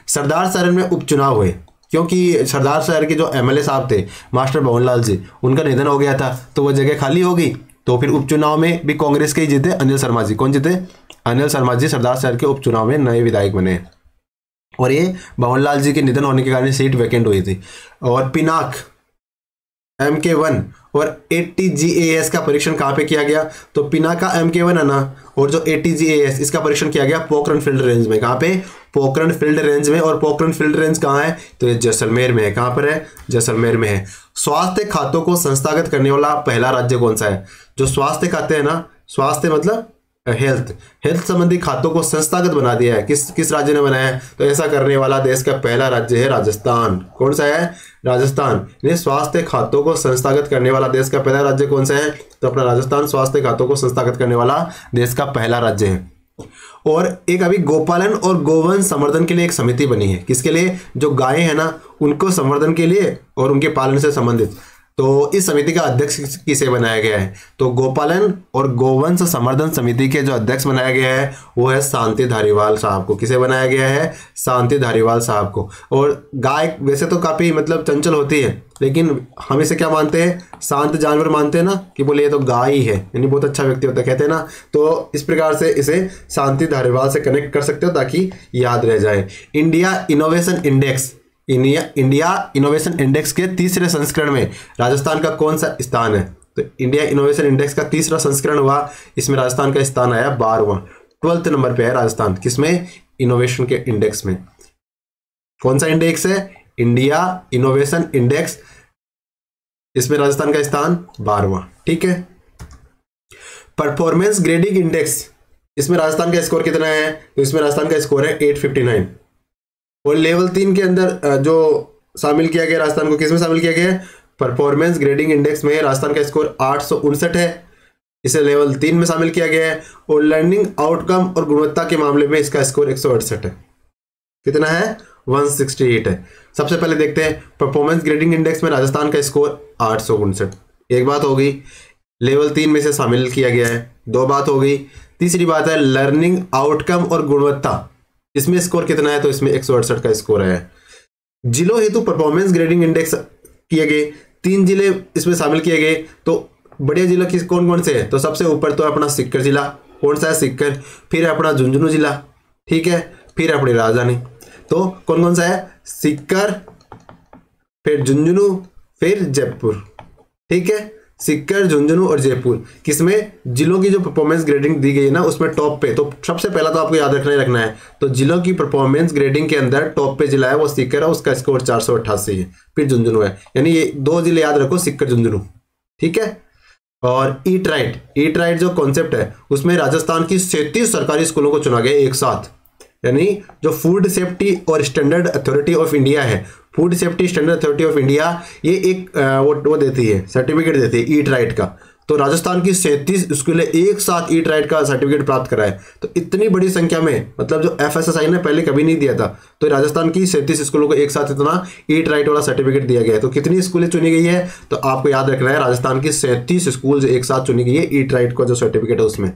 सरदार शहर में उपचुनाव हुए क्योंकि सरदार शहर के जो एमएलए साहब थे मास्टर भवनलाल जी, उनका निधन हो गया था, तो वो जगह खाली हो गई। तो फिर उपचुनाव में भी कांग्रेस के ही जीते अनिल शर्मा जी। कौन जीते? अनिल शर्मा जी सरदार शहर के उपचुनाव में नए विधायक बने और ये भवनलाल जी के निधन होने के कारण सीट वैकेंट हुई थी। और पिनाक MK1 और ATGAS का परीक्षण कहाँ पे किया गया? तो पिनाक का MK1 है ना, और जो ATGAS इसका परीक्षण किया गया पोखरण फील्ड रेंज में। कहाँ पे? पोखरण फील्ड रेंज में। और पोखरण फील्ड रेंज कहाँ है? तो ये जैसलमेर में है। कहाँ पर है? जैसलमेर में है। स्वास्थ्य खातों को संस्थागत करने वाला पहला राज्य कौन सा है? जो स्वास्थ्य खाते हैं ना, स्वास्थ्य मतलब हेल्थ संबंधी खातों को संस्थागत बना दिया है। किस राज्य ने बनाया है? तो ऐसा करने वाला देश का पहला राज्य है राजस्थान। कौन सा है? राजस्थान। ये स्वास्थ्य खातों को संस्थागत करने वाला देश का पहला राज्य कौन सा है? तो अपना राजस्थान स्वास्थ्य खातों को संस्थागत करने वाला देश का पहला राज्य है। और एक अभी गोपालन और गोवंश संवर्धन के लिए एक समिति बनी है। किसके लिए? जो गायें हैं ना उनको संवर्धन के लिए और उनके पालन से संबंधित। तो इस समिति का अध्यक्ष किसे बनाया गया है? तो गोपालन और गोवंश संवर्धन समिति के जो अध्यक्ष बनाया गया है वो है शांति धारीवाल साहब को। किसे बनाया गया है? शांति धारीवाल साहब को। और गाय वैसे तो काफी मतलब चंचल होती है, लेकिन हम इसे क्या मानते हैं? शांत जानवर मानते हैं ना, कि बोले ये तो गाय ही है, यानी बहुत अच्छा व्यक्ति होता है, कहते हैं ना। तो इस प्रकार से इसे शांति धारीवाल से कनेक्ट कर सकते हो ताकि याद रह जाए। इंडिया इनोवेशन इंडेक्स के तीसरे संस्करण में राजस्थान का कौन सा स्थान है? तो इंडिया इनोवेशन इंडेक्स का तीसरा संस्करण हुआ, इसमें राजस्थान का स्थान आया 12वां। 12th नंबर पे है राजस्थान। किसमें? इनोवेशन के इंडेक्स में। कौन सा इंडेक्स है? India innovation index. इसमें राजस्थान का स्थान 12वां। ठीक है। परफॉर्मेंस ग्रेडिंग इंडेक्स, इसमें राजस्थान का स्कोर कितना है? तो इसमें राजस्थान का स्कोर है 859। और लेवल 3 के अंदर जो शामिल किया गया राजस्थान को, किसमें शामिल किया गया है? परफॉर्मेंस ग्रेडिंग इंडेक्स में राजस्थान का स्कोर 859 है, इसे लेवल 3 में शामिल किया गया है। और लर्निंग आउटकम और गुणवत्ता के मामले में इसका स्कोर 168 है। कितना है? 168 है। सबसे पहले देखते हैं परफॉर्मेंस ग्रेडिंग इंडेक्स में राजस्थान का स्कोर 859। एक बात हो गई, लेवल 3 में से शामिल किया गया है। 2 बात हो गई। तीसरी बात है लर्निंग आउटकम और गुणवत्ता, इसमें स्कोर कितना है? तो इसमें 168 का स्कोर है। जिलों हेतु परफॉर्मेंस ग्रेडिंग इंडेक्स किए गए, 3 जिले इसमें शामिल किए गए। तो बढ़िया जिला किस कौन कौन से है? तो सबसे ऊपर तो अपना सीकर जिला, कौन सा है? सीकर। फिर अपना झुंझुनू जिला, ठीक है। फिर अपनी राजधानी। तो कौन कौन सा है? सीकर, फिर झुंझुनू, फिर जयपुर। ठीक है, सीकर, झुंझुनू और जयपुर। किसमें? जिलों की जो परफॉर्मेंस ग्रेडिंग दी गई है ना उसमें टॉप पे। तो सबसे पहला तो आपको याद रखना है। तो जिलों की परफॉर्मेंस ग्रेडिंग के अंदर टॉप पे जिला है वो सीकर है, उसका स्कोर 488 है। फिर झुंझुनू है, यानी ये 2 जिले याद रखो, सीकर झुंझुनू। ठीक है। और ईट राइट जो कॉन्सेप्ट है उसमें राजस्थान की 37 सरकारी स्कूलों को चुना गया एक साथ। यानी जो फूड सेफ्टी और स्टैंडर्ड अथॉरिटी ऑफ इंडिया है, food safety standard authority of India, ये एक वो देती है, सर्टिफिकेट देती है ईट राइट का। तो राजस्थान की 37 स्कूलें एक साथ ईट राइट का सर्टिफिकेट प्राप्त करा है। तो इतनी बड़ी संख्या में, मतलब जो FSSAI ने पहले कभी नहीं दिया था, तो राजस्थान की 37 स्कूलों को एक साथ इतना ईट राइट वाला सर्टिफिकेट दिया गया है। तो कितनी स्कूलें चुनी गई है? तो आपको याद रखना है राजस्थान की 37 स्कूल एक साथ चुनी गई है ईट राइट का जो सर्टिफिकेट है उसमें।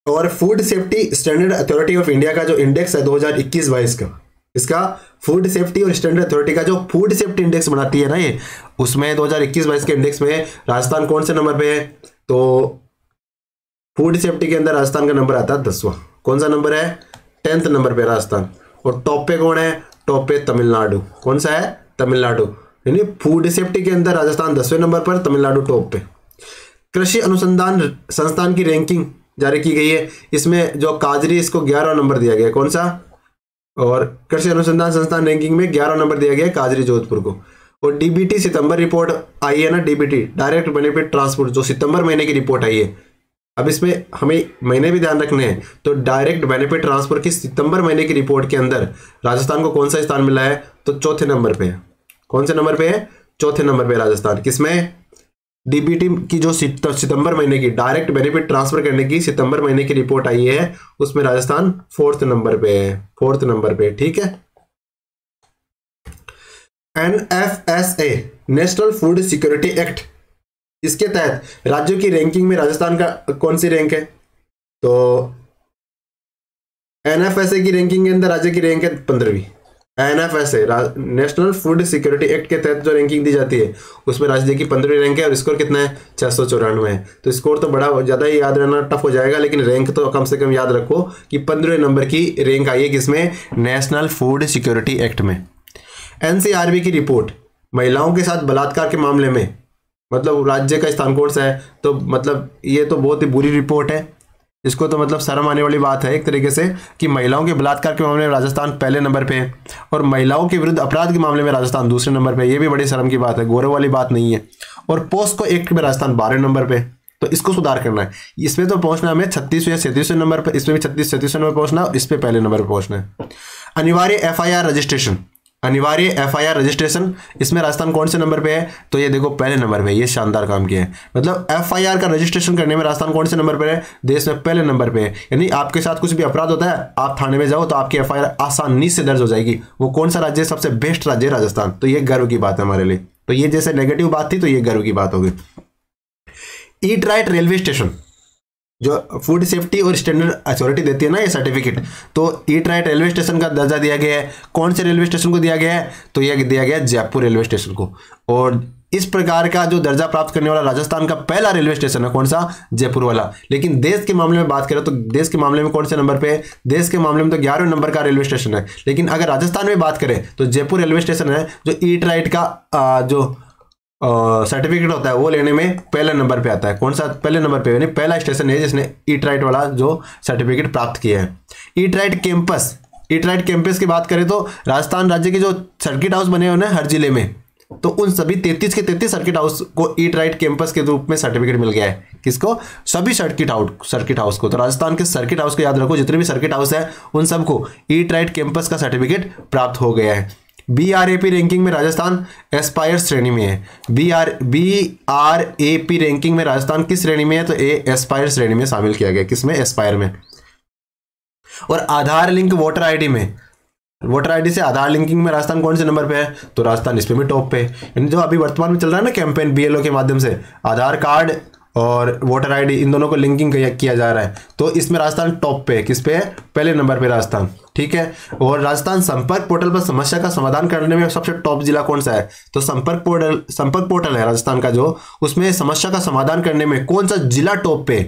और food safety standard authority of India का जो इंडेक्स है 2021-22 का, इसका फूड सेफ्टी और स्टैंडर्ड अथॉरिटी का जो फूड सेफ्टी इंडेक्स बनाती है ना ये, उसमें 2021-22 के इंडेक्स में राजस्थान कौन से नंबर पे है? तो फूड सेफ्टी के अंदर राजस्थान का नंबर आता है 10वां। कौन सा नंबर है? 10th नंबर पे राजस्थान। और टॉप पे कौन है? टॉप पे तमिलनाडु। कौन सा है? तमिलनाडु। यानी फूड सेफ्टी के अंदर राजस्थान 10वें नंबर पर, तमिलनाडु टॉप पे। कृषि अनुसंधान संस्थान की रैंकिंग जारी की गई है, इसमें जो काजरी, इसको 11वां नंबर दिया गया है। कौन सा? और कृषि अनुसंधान संस्थान रैंकिंग में 11वां नंबर दिया गया है काजरी जोधपुर को। और DBT सितंबर रिपोर्ट आई है ना, DBT डायरेक्ट बेनिफिट ट्रांसपोर्ट, जो सितंबर महीने की रिपोर्ट आई है। अब इसमें हमें महीने भी ध्यान रखने हैं। तो डायरेक्ट बेनिफिट ट्रांसफर की सितंबर महीने की रिपोर्ट के अंदर राजस्थान को कौन सा स्थान मिला है? तो चौथे नंबर पे है। कौन से नंबर पे है? चौथे नंबर पे राजस्थान। किसमें? DBT की जो सितंबर महीने की डायरेक्ट बेनिफिट ट्रांसफर करने की सितंबर महीने की रिपोर्ट आई है, उसमें राजस्थान 4th नंबर पे है। 4th नंबर पे, ठीक है। NFSA national food security act, इसके तहत राज्यों की रैंकिंग में राजस्थान का कौन सी रैंक है? तो NFSA की रैंकिंग के अंदर राज्य की रैंक है 15वीं। NFSA national food security act के तहत जो रैंकिंग दी जाती है उसमें राज्य की 15वीं रैंक है। और स्कोर कितना है? 694 है। तो स्कोर तो बड़ा ज्यादा ही याद रहना टफ हो जाएगा, लेकिन रैंक तो कम से कम याद रखो कि 15वें नंबर की रैंक आई है किसमें? नेशनल फूड सिक्योरिटी एक्ट में। NCRB की रिपोर्ट महिलाओं के साथ बलात्कार के मामले में मतलब राज्य का स्थान कौन सा है? तो मतलब ये तो बहुत ही बुरी रिपोर्ट है, इसको तो मतलब शर्म आने वाली बात है एक तरीके से कि महिलाओं के बलात्कार के मामले में राजस्थान पहले नंबर पे है और महिलाओं के विरुद्ध अपराध के मामले में राजस्थान दूसरे नंबर पे है। ये भी बड़ी शर्म की बात है, गौरव वाली बात नहीं है। और पोस्को एक्ट में राजस्थान 12वें नंबर पे, तो इसको सुधार करना है। इसमें तो पहुंचना हमें 36वें या 37वें नंबर पर, इसमें भी 36-37वें नंबर पहुंचना, इस पे पहले नंबर पर पहुंचना है। अनिवार्य FIR रजिस्ट्रेशन, इसमें राजस्थान कौन से नंबर पे है? तो ये देखो पहले नंबर पे, ये शानदार काम किया है। मतलब FIR का रजिस्ट्रेशन करने में राजस्थान कौन से नंबर पे है? देश में पहले नंबर पे है। यानी आपके साथ कुछ भी अपराध होता है, आप थाने में जाओ तो आपकी FIR आसानी से दर्ज हो जाएगी। वो कौन सा राज्य? सबसे बेस्ट राज्य राजस्थान। तो ये गर्व की बात है हमारे लिए। तो ये जैसे नेगेटिव बात थी, तो ये गर्व की बात होगी। ईट राइट रेलवे स्टेशन, जो फूड सेफ्टी और स्टैंडर्ड अथॉरिटी देती है ना ये सर्टिफिकेट, तो ईट राइट रेलवे स्टेशन का दर्जा दिया गया है। कौन से रेलवे स्टेशन को दिया गया है? तो यह दिया गया है जयपुर रेलवे स्टेशन को। और इस प्रकार का जो दर्जा प्राप्त करने वाला राजस्थान का पहला रेलवे स्टेशन है कौन सा? जयपुर वाला। लेकिन देश के मामले में बात करें तो देश के मामले में कौन से नंबर पे है? देश के मामले में तो 11वें नंबर का रेलवे स्टेशन है। लेकिन अगर राजस्थान में बात करें तो जयपुर रेलवे स्टेशन है जो ईट राइट का जो सर्टिफिकेट होता है वो लेने में पहले नंबर पे आता है। कौन सा? पहले नंबर पे, यानी पहला स्टेशन है जिसने ईट राइट वाला जो सर्टिफिकेट प्राप्त किया है। Eat right campus, eat right campus की बात करें तो राजस्थान राज्य के जो सर्किट हाउस बने हुए हैं हर जिले में, तो उन सभी 33 के 33 सर्किट हाउस को ईट राइट कैंपस के रूप में सर्टिफिकेट मिल गया है। किसको? सभी सर्किट हाउस को। तो राजस्थान के सर्किट हाउस को याद रखो, जितने भी सर्किट हाउस है उन सबको ईट राइट कैंपस का सर्टिफिकेट प्राप्त हो गया है। BRAP रैंकिंग में राजस्थान एस्पायर श्रेणी में है। BRAP रैंकिंग में राजस्थान किस श्रेणी में है? तो एस्पायर श्रेणी में शामिल किया गया। किसमें? एस्पायर में। और आधार लिंक वोटर आईडी में, वोटर आईडी से आधार लिंकिंग में राजस्थान कौन से नंबर पे है? तो राजस्थान इसमें भी टॉप पे। यानी जो अभी वर्तमान में चल रहा है ना कैंपेन BLO के माध्यम से, आधार कार्ड और वोटर आईडी इन दोनों को लिंकिंग किया जा रहा है, तो इसमें राजस्थान टॉप पे है। किस पे है? पहले नंबर पे राजस्थान। ठीक है। और राजस्थान संपर्क पोर्टल पर समस्या का समाधान करने में सबसे टॉप जिला कौन सा है? तो संपर्क पोर्टल है राजस्थान का जो, उसमें समस्या का समाधान करने में कौन सा जिला टॉप पे?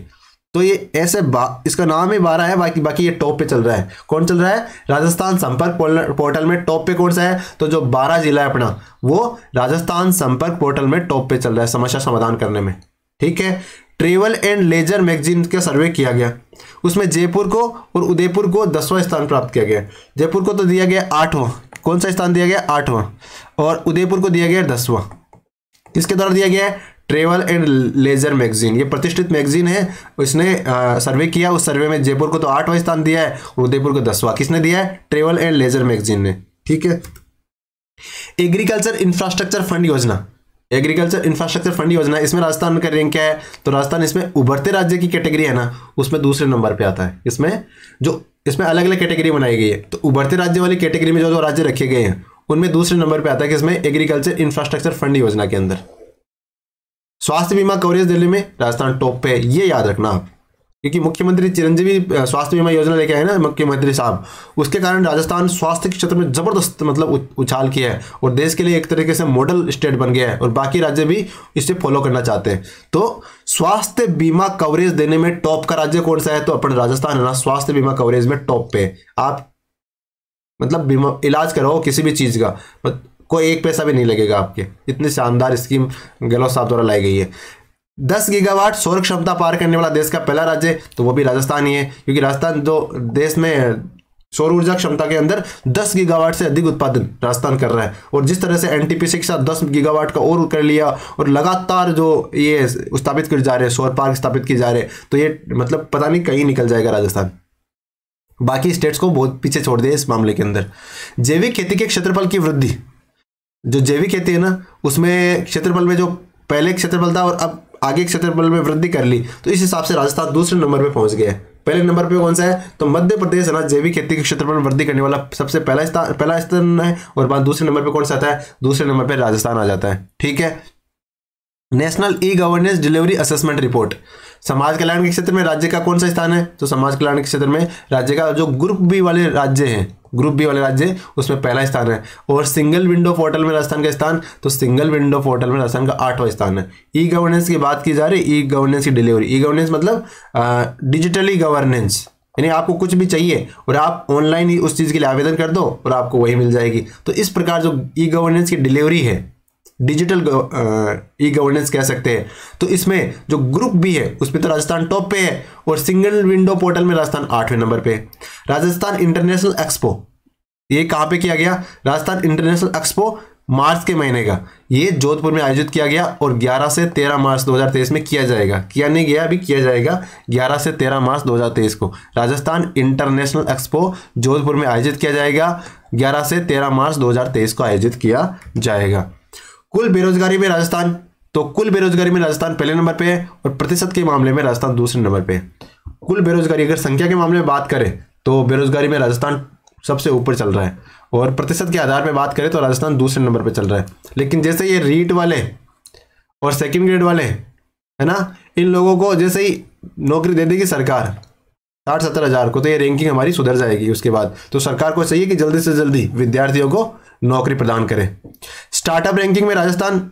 तो ये ऐसे इसका नाम ही 12 है, बाकी ये टॉप पे चल रहा है। कौन चल रहा है? राजस्थान संपर्क पोर्टल में टॉप पे कौन सा है? तो जो 12 जिला है अपना, वो राजस्थान संपर्क पोर्टल में टॉप पे चल रहा है समस्या समाधान करने में। ठीक है। ट्रेवल एंड लेजर मैगजीन का सर्वे किया गया, उसमें जयपुर को और उदयपुर को 10वां स्थान प्राप्त किया गया। जयपुर को तो दिया गया 8वां। कौन सा स्थान दिया गया? 8वां। और उदयपुर को दिया गया 10वां। किसके द्वारा दिया गया है? ट्रेवल एंड लेजर मैगजीन, ये प्रतिष्ठित मैगजीन है, इसने सर्वे किया। उस सर्वे में जयपुर को तो 8वां स्थान दिया है और उदयपुर को 10वां। किसने दिया है? ट्रेवल एंड लेजर मैगजीन ने। ठीक है। एग्रीकल्चर इंफ्रास्ट्रक्चर फंड योजना, एग्रीकल्चर इंफ्रास्ट्रक्चर फंड योजना, इसमें राजस्थान का रैंक क्या है? तो राजस्थान इसमें उभरते राज्य की कैटेगरी है ना, उसमें दूसरे नंबर पे आता है। इसमें अलग अलग कैटेगरी बनाई गई है, तो उभरते राज्य वाली कैटेगरी में जो जो राज्य रखे गए हैं उनमें दूसरे नंबर पे आता है। किसमें? एग्रीकल्चर इंफ्रास्ट्रक्चर फंड योजना के अंदर। स्वास्थ्य बीमा कवरेज दिल्ली में राजस्थान टॉप पे है, ये याद रखना आप, क्योंकि मुख्यमंत्री चिरंजीवी स्वास्थ्य बीमा योजना लेके आए ना मुख्यमंत्री साहब, उसके कारण राजस्थान स्वास्थ्य के क्षेत्र में जबरदस्त मतलब उछाल किया है और देश के लिए एक तरीके से मॉडल स्टेट बन गया है और बाकी राज्य भी इसे फॉलो करना चाहते हैं। तो स्वास्थ्य बीमा कवरेज देने में टॉप का राज्य कौन सा है? तो अपन राजस्थान है ना, स्वास्थ्य बीमा कवरेज में टॉप पे। आप मतलब बीमा इलाज कराओ किसी भी चीज का, कोई एक पैसा भी नहीं लगेगा आपके। इतनी शानदार स्कीम गहलोत साहब द्वारा लाई गई है। 10 गीगावाट सौर क्षमता पार करने वाला देश का पहला राज्य, तो वो भी राजस्थान ही है, क्योंकि राजस्थान जो देश में सौर ऊर्जा क्षमता के अंदर 10 गीगावाट से अधिक उत्पादन राजस्थान कर रहा है। और जिस तरह से NTPC के साथ 10 गीगावाट का और कर लिया और लगातार जो ये स्थापित कर जा रहे हैं, सौर पार्क स्थापित किए जा रहे हैं, तो ये मतलब पता नहीं कहीं निकल जाएगा राजस्थान। बाकी स्टेट्स को बहुत पीछे छोड़ दिया इस मामले के अंदर। जैविक खेती के क्षेत्रफल की वृद्धि, जो जैविक खेती है ना, उसमें क्षेत्रफल में जो पहले क्षेत्रफल था और अब आगे क्षेत्रफल में वृद्धि कर ली, तो इस हिसाब से राजस्थान दूसरे नंबर पे पहुंच गया है। पहले नंबर पे कौन सा है? तो मध्य प्रदेश है ना, जैविक खेती के क्षेत्रफल में वृद्धि करने वाला सबसे पहला स्थान है। और बाद दूसरे नंबर पे कौन सा आता है? दूसरे नंबर पे राजस्थान आ जाता है। ठीक है। National e governance delivery assessment report, समाज कल्याण के क्षेत्र में राज्य का कौन सा स्थान है? तो समाज कल्याण के क्षेत्र में राज्य का जो ग्रुप बी वाले राज्य हैं, ग्रुप बी वाले राज्य, उसमें पहला स्थान है। और सिंगल विंडो पोर्टल में राजस्थान का स्थान, तो सिंगल विंडो पोर्टल में राजस्थान का 8वां स्थान है। ई गवर्नेंस की बात की जा रही, ई गवर्नेंस की डिलीवरी। ई गवर्नेंस मतलब डिजिटली गवर्नेंस, यानी आपको कुछ भी चाहिए और आप ऑनलाइन ही उस चीज के लिए आवेदन कर दो और आपको वही मिल जाएगी। तो इस प्रकार जो ई गवर्नेंस की डिलीवरी है, डिजिटल ई गवर्नेंस कह सकते हैं। तो इसमें जो ग्रुप बी है उसमें तो राजस्थान टॉप पे है और सिंगल विंडो पोर्टल में राजस्थान 8वें नंबर पे है। राजस्थान इंटरनेशनल एक्सपो, ये कहाँ पे किया गया? राजस्थान इंटरनेशनल एक्सपो मार्च के महीने का, ये जोधपुर में आयोजित किया गया और 11 से 13 मार्च 2023 में किया जाएगा। किया नहीं गया, अभी किया जाएगा 11 से 13 मार्च 2023 को। राजस्थान इंटरनेशनल एक्सपो जोधपुर में आयोजित किया जाएगा, 11 से 13 मार्च 2023 को आयोजित किया जाएगा। कुल बेरोजगारी में राजस्थान, तो कुल बेरोजगारी में राजस्थान पहले नंबर पे है और प्रतिशत के मामले में राजस्थान दूसरे नंबर पे है। कुल बेरोजगारी अगर संख्या के मामले में बात करें तो बेरोजगारी में राजस्थान सबसे ऊपर चल रहा है और प्रतिशत के आधार पे बात करें तो राजस्थान दूसरे नंबर पे चल रहा है। लेकिन जैसे ये रीट वाले और सेकंड ग्रेड वाले है ना, इन लोगों को जैसे ही नौकरी दे देगी सरकार 60-70 हज़ार को, तो ये रैंकिंग हमारी सुधर जाएगी उसके बाद। तो सरकार को चाहिए कि जल्दी से जल्दी विद्यार्थियों को नौकरी प्रदान करें। स्टार्टअप रैंकिंग में राजस्थान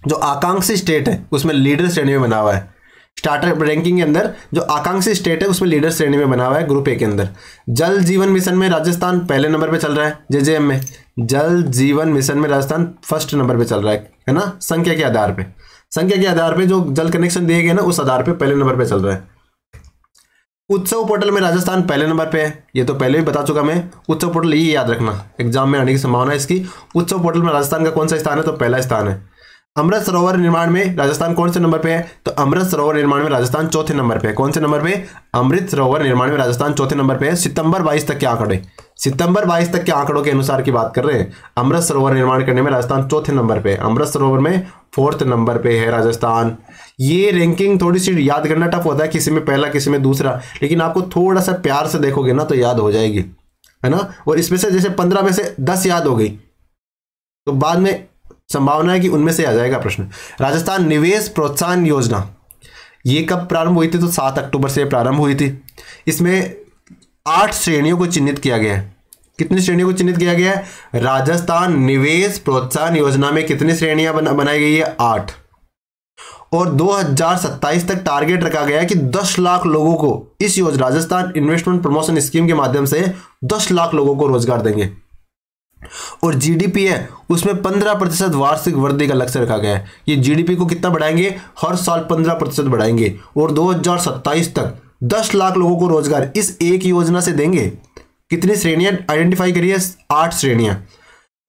जो आकांक्षी स्टेट है उसमें लीडर श्रेणी में बना हुआ है। स्टार्टअप रैंकिंग के अंदर जो आकांक्षी स्टेट है उसमें लीडर श्रेणी में बना हुआ है ग्रुप ए के अंदर। जल जीवन मिशन में राजस्थान पहले नंबर पे चल रहा है। JJM में जल जीवन मिशन में राजस्थान फर्स्ट नंबर पे चल रहा है ना, संख्या के आधार पे। संख्या के आधार पे जो जल कनेक्शन दिए गए ना उस आधार पे पहले नंबर पे चल रहा है। उत्सव पोर्टल में राजस्थान पहले नंबर पे है, ये तो पहले भी बता चुका मैं। उत्सव पोर्टल ये याद रखना, एग्जाम में आने की संभावना है इसकी। उत्सव पोर्टल में राजस्थान का कौन सा स्थान है? तो पहला स्थान है। अमृत सरोवर निर्माण में राजस्थान कौन से नंबर पे है? तो अमृत सरोवर निर्माण में राजस्थान चौथे नंबर पे है। कौन से नंबर पे? अमृत सरोवर निर्माण में राजस्थान चौथे नंबर पे है। सितंबर 22 तक के आंकड़े, सितंबर 22 तक के आंकड़ों के अनुसार की बात कर रहे हैं। अमृत सरोवर निर्माण करने में राजस्थान चौथे नंबर पे, अमृत सरोवर में 4th नंबर पे है राजस्थान। ये रैंकिंग थोड़ी सी याद करना टफ होता है, किसी में पहला किसी में दूसरा, लेकिन आपको थोड़ा सा प्यार से देखोगे ना तो याद हो जाएगी, है ना। और इसमें से जैसे 15 में से 10 याद हो गई तो बाद में संभावना है कि उनमें से आ जाएगा प्रश्न। राजस्थान निवेश प्रोत्साहन योजना ये कब प्रारंभ हुई थी? तो 7 अक्टूबर से प्रारंभ हुई थी। इसमें 8 श्रेणियों को चिन्हित किया गया है। कितनी श्रेणियों को चिन्हित किया गया है? राजस्थान निवेश प्रोत्साहन योजना में कितनी श्रेणियां बनाई गई है? 8। और 2027 तक टारगेट रखा गया है कि 10 लाख लोगों को इस योजना राजस्थान इन्वेस्टमेंट प्रमोशन स्कीम के माध्यम से 10 लाख लोगों को रोजगार देंगे। और जीडीपी है उसमें 15% वार्षिक वृद्धि का लक्ष्य रखा गया है। ये जीडीपी को कितना बढ़ाएंगे? हर साल 15% बढ़ाएंगे और 2027 तक 10 लाख लोगों को रोजगार इस एक योजना से देंगे। कितनी श्रेणियां आइडेंटिफाई करिए? 8 श्रेणियां।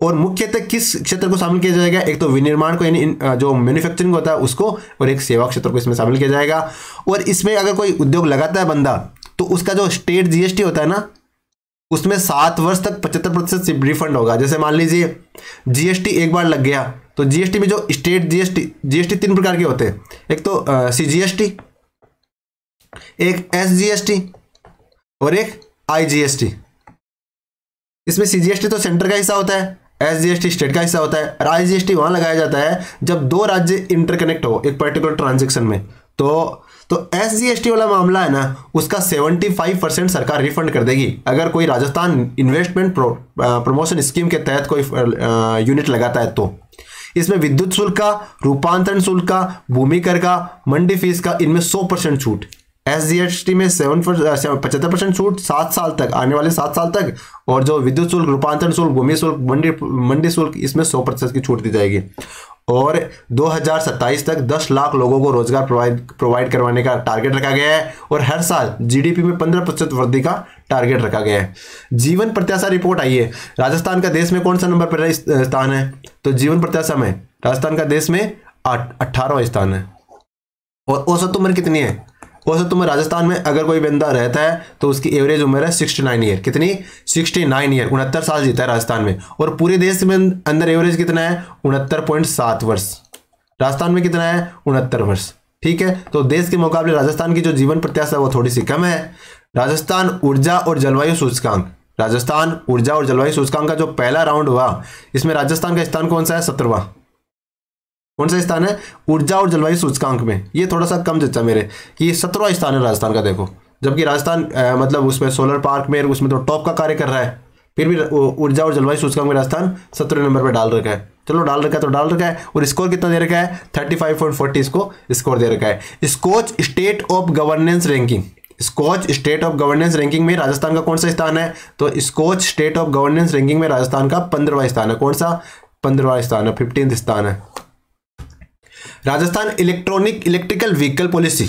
और मुख्यतः किस क्षेत्र को शामिल किया जाएगा? एक तो विनिर्माण को, यानी जो मैन्युफैक्चरिंग होता है उसको, और एक सेवा क्षेत्र को इसमें शामिल किया जाएगा। और इसमें अगर कोई उद्योग लगाता है बंदा तो उसका जो स्टेट जीएसटी होता है ना, उसमें 7 वर्ष तक 75% रिफंड होगा। जैसे मान लीजिए जीएसटी एक बार लग गया तो जीएसटी में जो स्टेट जीएसटी 3 प्रकार के होते हैं। एक तो सीजीएसटी, एक एसजीएसटी और एक आईजीएसटी। इसमें सीजीएसटी तो सेंटर का हिस्सा होता है, एसजीएसटी स्टेट का हिस्सा होता है, और आईजीएसटी वहां लगाया जाता है जब 2 राज्य इंटरकनेक्ट हो एक पर्टिकुलर ट्रांजेक्शन में। तो एसजीएसटी वाला मामला है ना, उसका 75% सरकार रिफंड कर देगी अगर कोई राजस्थान इन्वेस्टमेंट प्रमोशन स्कीम के तहत कोई यूनिट लगाता है तो। इसमें विद्युत शुल्क का, रूपांतरण शुल्क का, भूमि कर का, मंडी फीस का, इनमें 100% छूट। एसजीएसटी में 75% छूट 7 साल तक, आने वाले 7 साल तक। और जो विद्युत शुल्क, रूपांतरण शुल्क, भूमि शुल्क, मंडी शुल्क, इसमें 100% की छूट दी जाएगी। और 2027 तक 10 लाख लोगों को रोजगार प्रोवाइड करवाने का टारगेट रखा गया है। और हर साल जीडीपी में 15% वृद्धि का टारगेट रखा गया है। जीवन प्रत्याशा रिपोर्ट आई है। राजस्थान का देश में कौन सा नंबर पर स्थान है? तो जीवन प्रत्याशा में राजस्थान का देश में 18वां स्थान है। और औसत उम्र कितनी है? औसत उम्र राजस्थान में अगर कोई बंदा रहता है तो उसकी एवरेज उम्र है 69 ईयर। कितनी? 69 ईयर, 69 साल जीता है राजस्थान में। और पूरे देश में अंदर एवरेज कितना है? 69.7 वर्ष। राजस्थान में कितना है? 69 वर्ष। ठीक है, तो देश के मुकाबले राजस्थान की जो जीवन प्रत्याशा वो थोड़ी सी कम है। राजस्थान ऊर्जा और जलवायु सूचकांक, राजस्थान ऊर्जा और जलवायु सूचकांक का जो पहला राउंड हुआ, इसमें राजस्थान का स्थान कौन सा है? 17वां। कौन सा स्थान है? ऊर्जा और जलवायु सूचकांक में। ये थोड़ा सा कम जच्चा मेरे कि 17वां स्थान है राजस्थान का। देखो, जबकि राजस्थान मतलब उसमें सोलर पार्क में उसमें तो टॉप का कार्य कर रहा है, फिर भी ऊर्जा और जलवायु सूचकांक में राजस्थान 17वें नंबर पर डाल रखा है। चलो डाल रखा है तो डाल रखा है। और स्कोर कितना दे रखा है? 35.40 इसको स्कोर दे रखा है। Skoch state of governance ranking, Skoch state of governance ranking में राजस्थान का कौन सा स्थान है? तो Skoch state of governance ranking में राजस्थान का 15वां स्थान है। कौन सा? 15वां स्थान है, 15th स्थान है। राजस्थान इलेक्ट्रिकल व्हीकल पॉलिसी,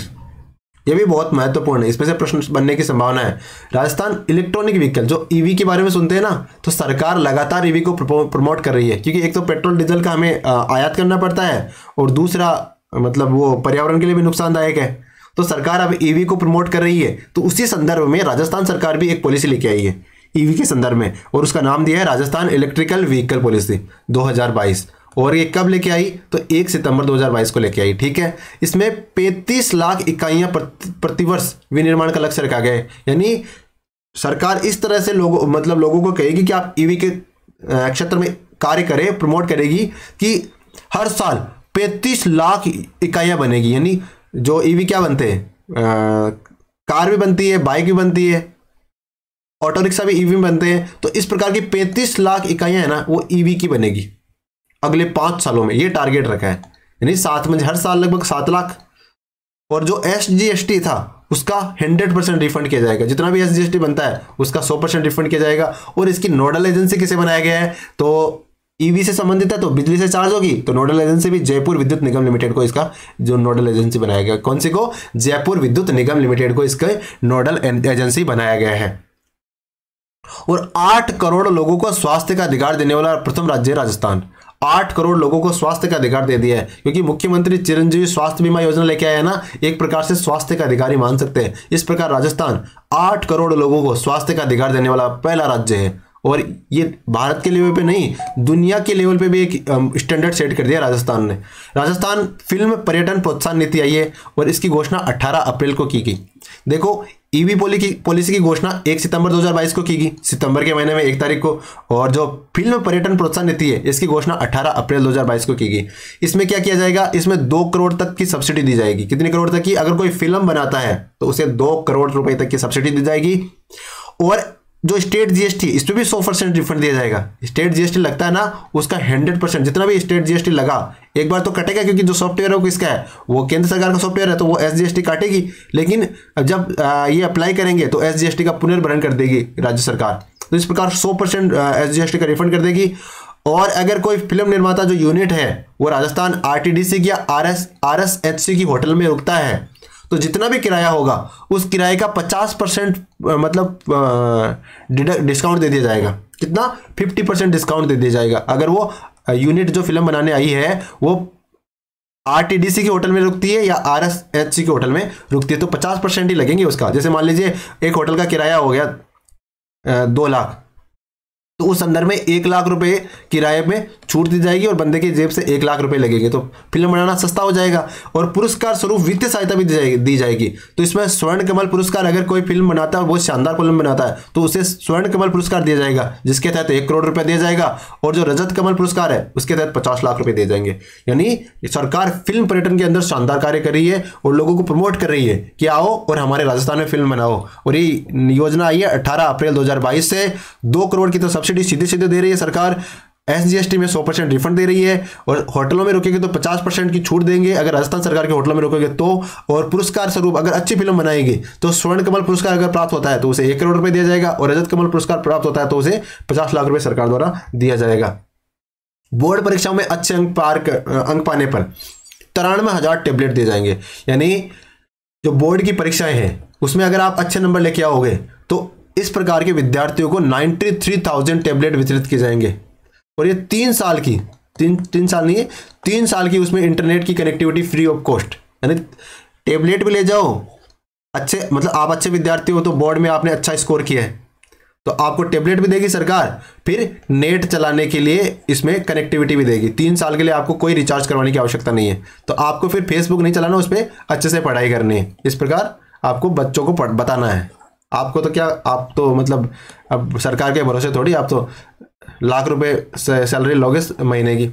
ये भी बहुत महत्वपूर्ण है, इसमें से प्रश्न बनने की संभावना है। राजस्थान इलेक्ट्रॉनिक व्हीकल, जो ईवी के बारे में सुनते हैं ना, तो सरकार लगातार ईवी को प्रमोट कर रही है, क्योंकि एक तो पेट्रोल डीजल का हमें आयात करना पड़ता है और दूसरा मतलब वो पर्यावरण के लिए भी नुकसानदायक है। तो सरकार अब ईवी को प्रमोट कर रही है। तो उसी संदर्भ में राजस्थान सरकार भी एक पॉलिसी लेके आई है ईवी के संदर्भ में, और उसका नाम दिया है राजस्थान इलेक्ट्रिकल व्हीकल पॉलिसी 2022। और ये कब लेके आई? तो 1 सितंबर 2022 को लेके आई। ठीक है, इसमें 35 लाख इकाइयां प्रतिवर्ष विनिर्माण का लक्ष्य रखा गया है। यानी सरकार इस तरह से लोगों को कहेगी कि आप ईवी के क्षेत्र में कार्य करें, प्रमोट करेगी कि हर साल 35 लाख इकाइयां बनेगी। यानी जो ईवी क्या बनते हैं, कार भी बनती है, बाइक भी बनती है, ऑटो रिक्शा भी ईवी में बनते हैं। तो इस प्रकार की 35 लाख इकाइयां है ना, वो ईवी की बनेगी अगले 5 सालों में। ये टारगेट रखा है, यानी 7 में हर साल लगभग 7 लाख। और जो एसजीएसटी था उसका 100% रिफंड किया जाएगा। जितना भी एसजीएसटी बनता है उसका 100% रिफंड किया जाएगा। और इसकी नोडल एजेंसी किसे बनाया गया है? तो ईवी से संबंधित है तो बिजली से चार्ज होगी, तो नोडल एजेंसी भी जयपुर विद्युत निगम लिमिटेड को इसका जो नोडल एजेंसी बनाया गया। कौन सी को? जयपुर विद्युत निगम लिमिटेड को इसका नोडल एजेंसी बनाया गया है। और 8 करोड़ लोगों को स्वास्थ्य का अधिकार देने वाला प्रथम राज्य है राजस्थान। 8 करोड़ लोगों को स्वास्थ्य का अधिकार दे दिया है, क्योंकि मुख्यमंत्री चिरंजीवी स्वास्थ्य बीमा योजना लेके आया है ना, एक प्रकार से स्वास्थ्य का अधिकारी मान सकते हैं। इस प्रकार राजस्थान 8 करोड़ लोगों को स्वास्थ्य का अधिकार देने वाला पहला राज्य है। और ये भारत के लेवल पे नहीं, दुनिया के लेवल पे भी एक स्टैंडर्ड सेट कर दिया राजस्थान ने। राजस्थान फिल्म पर्यटन प्रोत्साहन नीति आई है और इसकी घोषणा 18 अप्रैल को की गई। देखो, ईवी पॉलिसी की घोषणा 1 सितंबर 2022 को की गई, सितंबर के महीने में 1 तारीख को। और जो फिल्म पर्यटन प्रोत्साहन नीति है इसकी घोषणा 18 अप्रैल 2022 को की गई। इसमें क्या किया जाएगा? इसमें 2 करोड़ तक की सब्सिडी दी जाएगी। कितने करोड़ तक की? अगर कोई फिल्म बनाता है तो उसे 2 करोड़ रुपए तक की सब्सिडी दी जाएगी। और जो स्टेट जीएसटी, इस पे भी 100% रिफंड दिया जाएगा। स्टेट जीएसटी लगता है ना, उसका 100% जितना भी स्टेट जीएसटी लगा, एक बार तो कटेगा, क्योंकि जो सॉफ्टवेयर है वो किसका है? वो केंद्र सरकार का सॉफ्टवेयर है, तो वो एसजीएसटी काटेगी। लेकिन जब ये अप्लाई करेंगे तो एसजीएसटी का पुनर्भरण कर देगी राज्य सरकार। तो इस प्रकार 100% एसजीएसटी का रिफंड कर देगी। और अगर कोई फिल्म निर्माता जो यूनिट है वो राजस्थान आरटीडीसी या आरएसएचसी की होटल में रुकता है, तो जितना भी किराया होगा उस किराए का 50% मतलब डिस्काउंट दे दिया जाएगा। कितना? 50% डिस्काउंट दे दिया जाएगा। अगर वो यूनिट जो फिल्म बनाने आई है वो आरटीडीसी के होटल में रुकती है या आरएसएचसी के होटल में रुकती है, तो 50% ही लगेंगे उसका। जैसे मान लीजिए एक होटल का किराया हो गया 2 लाख, तो उस संदर्भ में 1 लाख रुपए किराए में छूट दी जाएगी और बंदे की जेब से 1 लाख रुपए लगेंगे, तो फिल्म बनाना सस्ता हो जाएगा। और पुरस्कार स्वरूप वित्तीय सहायता भी दी जाएगी। तो इसमें स्वर्ण कमल पुरस्कार, अगर कोई फिल्म बनाता है और बहुत शानदार फिल्म बनाता है तो उसे स्वर्ण कमल पुरस्कार दिया जाएगा, जिसके तहत 1 करोड़ रुपए दिया जाएगा। और जो रजत कमल पुरस्कार है उसके तहत 50 लाख रुपए दिए जाएंगे। यानी सरकार फिल्म पर्यटन के अंदर शानदार कार्य कर रही है और लोगों को प्रमोट कर रही है कि आओ और हमारे राजस्थान में फिल्म बनाओ। और ये योजना आई है 18 अप्रैल 2022 से। 2 करोड़ की तो सब्सिडी सीधे सीधे दे रही है सरकार, एसजीएसटी में 100% रिफंड दे रही है। और होटलों में रुकेंगे तो 50% की छूट देंगे अगर राजस्थान सरकार के होटलों में रुकेंगे तो। और पुरस्कार स्वरूप अगर अच्छी फिल्म बनाएगी तो स्वर्ण कमल पुरस्कार अगर प्राप्त होता है तो उसे 1 करोड़ रुपए दिया जाएगा, और रजत कमल पुरस्कार प्राप्त होता है तो उसे 50 लाख रुपए सरकार द्वारा दिया जाएगा। बोर्ड परीक्षाओं में अच्छे अंक पाने पर 93,000 टैबलेट दिए जाएंगे। यानी जो बोर्ड की परीक्षाएं हैं उसमें अगर आप अच्छे नंबर लेके आओगे तो इस प्रकार के विद्यार्थियों को 93,000 टैबलेट वितरित किए जाएंगे। और ये 3 साल की, 3 साल नहीं है, 3 साल की उसमें इंटरनेट की कनेक्टिविटी फ्री ऑफ कॉस्ट। यानी टैबलेट भी ले जाओ अच्छे, मतलब आप अच्छे विद्यार्थी हो तो बोर्ड में आपने अच्छा स्कोर किया है तो आपको टैबलेट भी देगी सरकार, फिर नेट चलाने के लिए इसमें कनेक्टिविटी भी देगी। 3 साल के लिए आपको कोई रिचार्ज करवाने की आवश्यकता नहीं है। तो आपको फिर फेसबुक नहीं चलाना, उस पर अच्छे से पढ़ाई करनी है। इस प्रकार आपको बच्चों को बताना है। आपको तो क्या, आप तो मतलब अब सरकार के भरोसे थोड़ी, आप तो लाख रुपए सैलरी लोगे महीने की।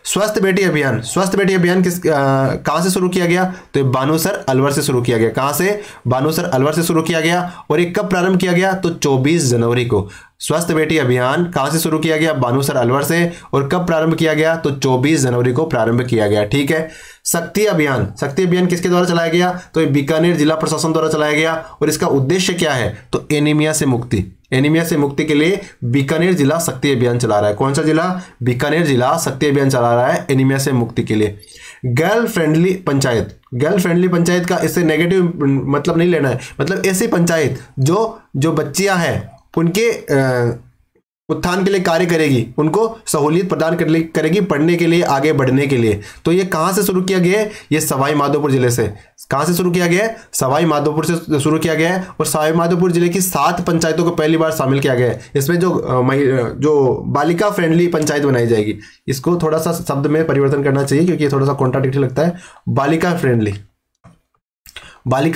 स्वस्थ बेटी अभियान, स्वस्थ बेटी अभियान कहाँ से शुरू किया गया? तो ये बानूसर अलवर से शुरू किया गया। कहाँ से? बानूसर अलवर से शुरू किया गया। और ये कब प्रारंभ किया गया? तो 24 जनवरी को। स्वस्थ बेटी अभियान कहाँ से शुरू किया गया? बानूसर अलवर से। और कब प्रारंभ किया गया? तो 24 जनवरी को प्रारंभ किया गया। ठीक है। शक्ति अभियान, शक्ति अभियान किसके द्वारा चलाया गया? तो ये बीकानेर जिला प्रशासन द्वारा चलाया गया। और इसका उद्देश्य क्या है? तो एनीमिया से मुक्ति, एनीमिया से मुक्ति के लिए बीकानेर जिला शक्ति अभियान चला रहा है। कौन सा जिला? बीकानेर जिला शक्ति अभियान चला रहा है एनीमिया से मुक्ति के लिए। Girl friendly panchayat, girl friendly panchayat का इससे नेगेटिव मतलब नहीं लेना है। मतलब ऐसी पंचायत जो बच्चियां हैं उनके उत्थान के लिए कार्य करेगी, उनको सहूलियत प्रदान करेगी पढ़ने के लिए, आगे बढ़ने के लिए। तो ये कहाँ से शुरू किया गया है? ये सवाई माधोपुर जिले से। कहाँ से शुरू किया गया है? सवाई माधोपुर से शुरू किया गया है। और सवाई माधोपुर जिले की 7 पंचायतों को पहली बार शामिल किया गया है। इसमें जो बालिका फ्रेंडली पंचायत बनाई जाएगी, इसको थोड़ा सा शब्द में परिवर्तन करना चाहिए क्योंकि ये थोड़ा सा कॉन्ट्राडिक्टरी लगता है। बालिका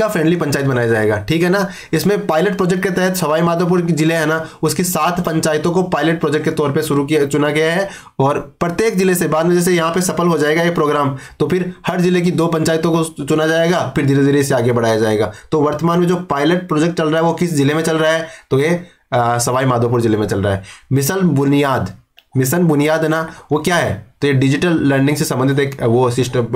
फ्रेंडली पंचायत बनाया जाएगा। ठीक है ना। इसमें पायलट प्रोजेक्ट के तहत सवाई माधोपुर जिले है ना, उसकी 7 पंचायतों को पायलट प्रोजेक्ट के तौर पे चुना गया है। और प्रत्येक जिले से बाद में जैसे यहाँ पे सफल हो जाएगा ये प्रोग्राम तो फिर हर जिले की 2 पंचायतों को चुना जाएगा, फिर धीरे धीरे इसे आगे बढ़ाया जाएगा। तो वर्तमान में जो पायलट प्रोजेक्ट चल रहा है वो किस जिले में चल रहा है? तो ये सवाई माधोपुर जिले में चल रहा है। मिशन बुनियाद है ना, वो क्या है, तो ये डिजिटल लर्निंग से संबंधित एक वो सिस्टम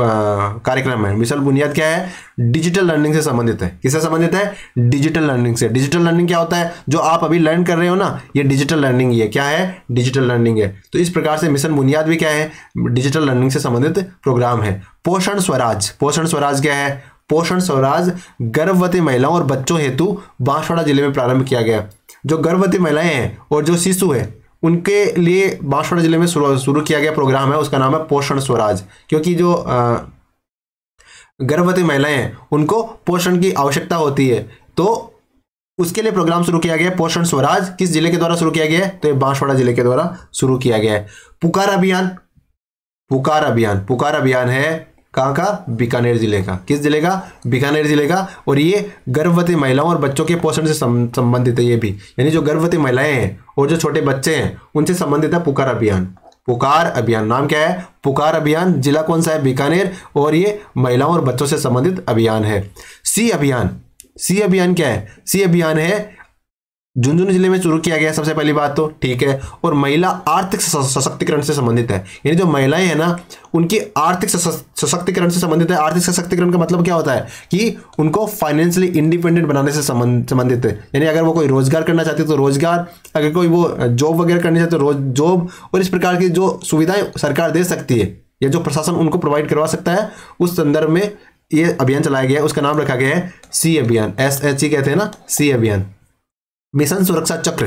कार्यक्रम है। मिशन बुनियाद क्या है, डिजिटल लर्निंग से संबंधित है। किससे संबंधित है, डिजिटल लर्निंग से। डिजिटल लर्निंग क्या होता है, जो आप अभी लर्न कर रहे हो ना, ये डिजिटल लर्निंग ही है। क्या है, डिजिटल लर्निंग है। तो इस प्रकार से मिशन बुनियाद भी क्या है, डिजिटल लर्निंग से संबंधित प्रोग्राम है। पोषण स्वराज, पोषण स्वराज क्या है, पोषण स्वराज गर्भवती महिलाओं और बच्चों हेतु बांसवाड़ा जिले में प्रारंभ किया गया। जो गर्भवती महिलाएं हैं और जो शिशु है उनके लिए बांसवाड़ा जिले में शुरू किया गया प्रोग्राम है, उसका नाम है पोषण स्वराज। क्योंकि जो गर्भवती महिलाएं हैं उनको पोषण की आवश्यकता होती है, तो उसके लिए प्रोग्राम शुरू किया गया पोषण स्वराज। किस जिले के द्वारा शुरू किया गया है, तो ये बांसवाड़ा जिले के द्वारा शुरू किया गया है। पुकार अभियान, पुकार अभियान, पुकार अभियान है कहाँ का, बीकानेर जिले का। किस जिले का, बीकानेर जिले का। और ये गर्भवती महिलाओं और बच्चों के पोषण से संबंधित है। ये भी यानी जो गर्भवती महिलाएं हैं और जो छोटे बच्चे हैं उनसे संबंधित है पुकार अभियान। पुकार अभियान नाम क्या है, पुकार अभियान। जिला कौन सा है, बीकानेर। और ये महिलाओं और बच्चों से संबंधित अभियान है। सी अभियान, सी अभियान क्या है, सी अभियान है झुंझुनू जिले में शुरू किया गया सबसे पहली बात तो, ठीक है। और महिला आर्थिक सशक्तिकरण से संबंधित है। यानी जो महिलाएं हैं ना उनकी आर्थिक सशक्तिकरण से संबंधित है। आर्थिक सशक्तिकरण का मतलब क्या होता है कि उनको फाइनेंशियली इंडिपेंडेंट बनाने से संबंधित है। यानी अगर वो कोई रोजगार करना चाहती है तो रोजगार, अगर कोई वो जॉब वगैरह करनी चाहती है तो जॉब, और इस प्रकार की जो सुविधाएं सरकार दे सकती है या जो प्रशासन उनको प्रोवाइड करवा सकता है, उस संदर्भ में ये अभियान चलाया गया है। उसका नाम रखा गया है सी अभियान, SHE कहते हैं ना, सी अभियान। मिशन सुरक्षा चक्र,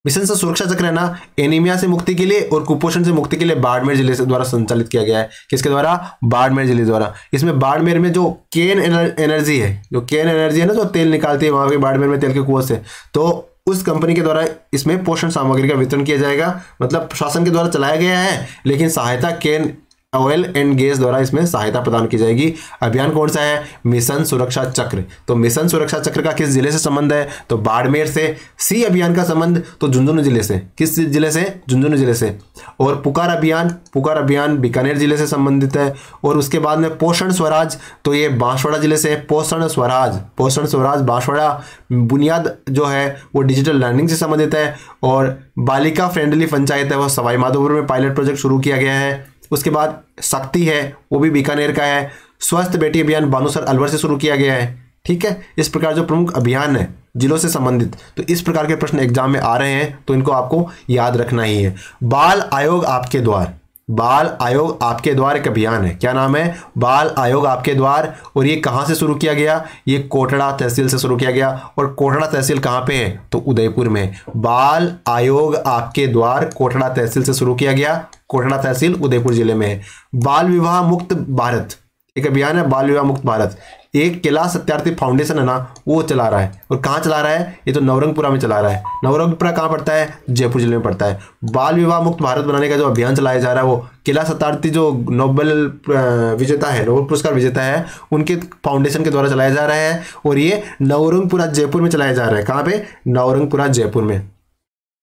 मिशन से सुरक्षा चक्र है ना, एनीमिया से मुक्ति के लिए और कुपोषण से मुक्ति के लिए बाड़मेर जिले से द्वारा संचालित किया गया है। किसके द्वारा, बाड़मेर जिले द्वारा। इसमें बाड़मेर में जो केन एनर्जी है, जो केन एनर्जी है ना, जो तेल निकालती है वहां पे बाड़मेर में तेल के कुओं से, तो उस कंपनी के द्वारा इसमें पोषण सामग्री का वितरण किया जाएगा। मतलब प्रशासन के द्वारा चलाया गया है, लेकिन सहायता केन ऑयल एंड गैस द्वारा इसमें सहायता प्रदान की जाएगी। अभियान कौन सा है, मिशन सुरक्षा चक्र। तो मिशन सुरक्षा चक्र का किस जिले से संबंध है, तो बाड़मेर से। सी अभियान का संबंध तो झुंझुनू जिले से। किस जिले से, झुंझुनू जिले से। और पुकार अभियान, पुकार अभियान बीकानेर जिले से संबंधित है। और उसके बाद में पोषण स्वराज, तो ये बांसवाड़ा जिले से। पोषण स्वराज, पोषण स्वराज बांसवाड़ा। बुनियाद जो है वो डिजिटल लर्निंग से संबंधित है। और बालिका फ्रेंडली पंचायत है वो सवाई माधोपुर में पायलट प्रोजेक्ट शुरू किया गया है। उसके बाद शक्ति है वो भी बीकानेर का है। स्वस्थ बेटी अभियान बानुसर अलवर से शुरू किया गया है, ठीक है। इस प्रकार जो प्रमुख अभियान है जिलों से संबंधित, तो इस प्रकार के प्रश्न एग्जाम में आ रहे हैं, तो इनको आपको याद रखना ही है। बाल आयोग आपके द्वार, बाल आयोग आपके द्वार एक अभियान है। क्या नाम है, बाल आयोग आपके द्वार। और ये कहाँ से शुरू किया गया, ये कोटड़ा तहसील से शुरू किया गया। और कोटड़ा तहसील कहाँ पे है, तो उदयपुर में। बाल आयोग आपके द्वार कोटड़ा तहसील से शुरू किया गया। कोटड़ा तहसील उदयपुर जिले में है। बाल विवाह मुक्त भारत एक अभियान है, बाल विवाह मुक्त भारत। एक कैलाश सत्यार्थी फाउंडेशन है ना, वो चला रहा है। और कहाँ चला रहा है, ये तो नवरंगपुरा में चला रहा है। नवरंगपुरा कहाँ पड़ता है, जयपुर जिले में पड़ता है। बाल विवाह मुक्त भारत बनाने का जो अभियान चलाया जा रहा है, वो कैलाश सत्यार्थी जो नोबेल विजेता है, नोबेल पुरस्कार विजेता है, उनके फाउंडेशन के द्वारा चलाया जा रहा है। और ये नवरंगपुरा जयपुर में चलाया जा रहा है। कहाँ पे, नवरंगपुरा जयपुर में।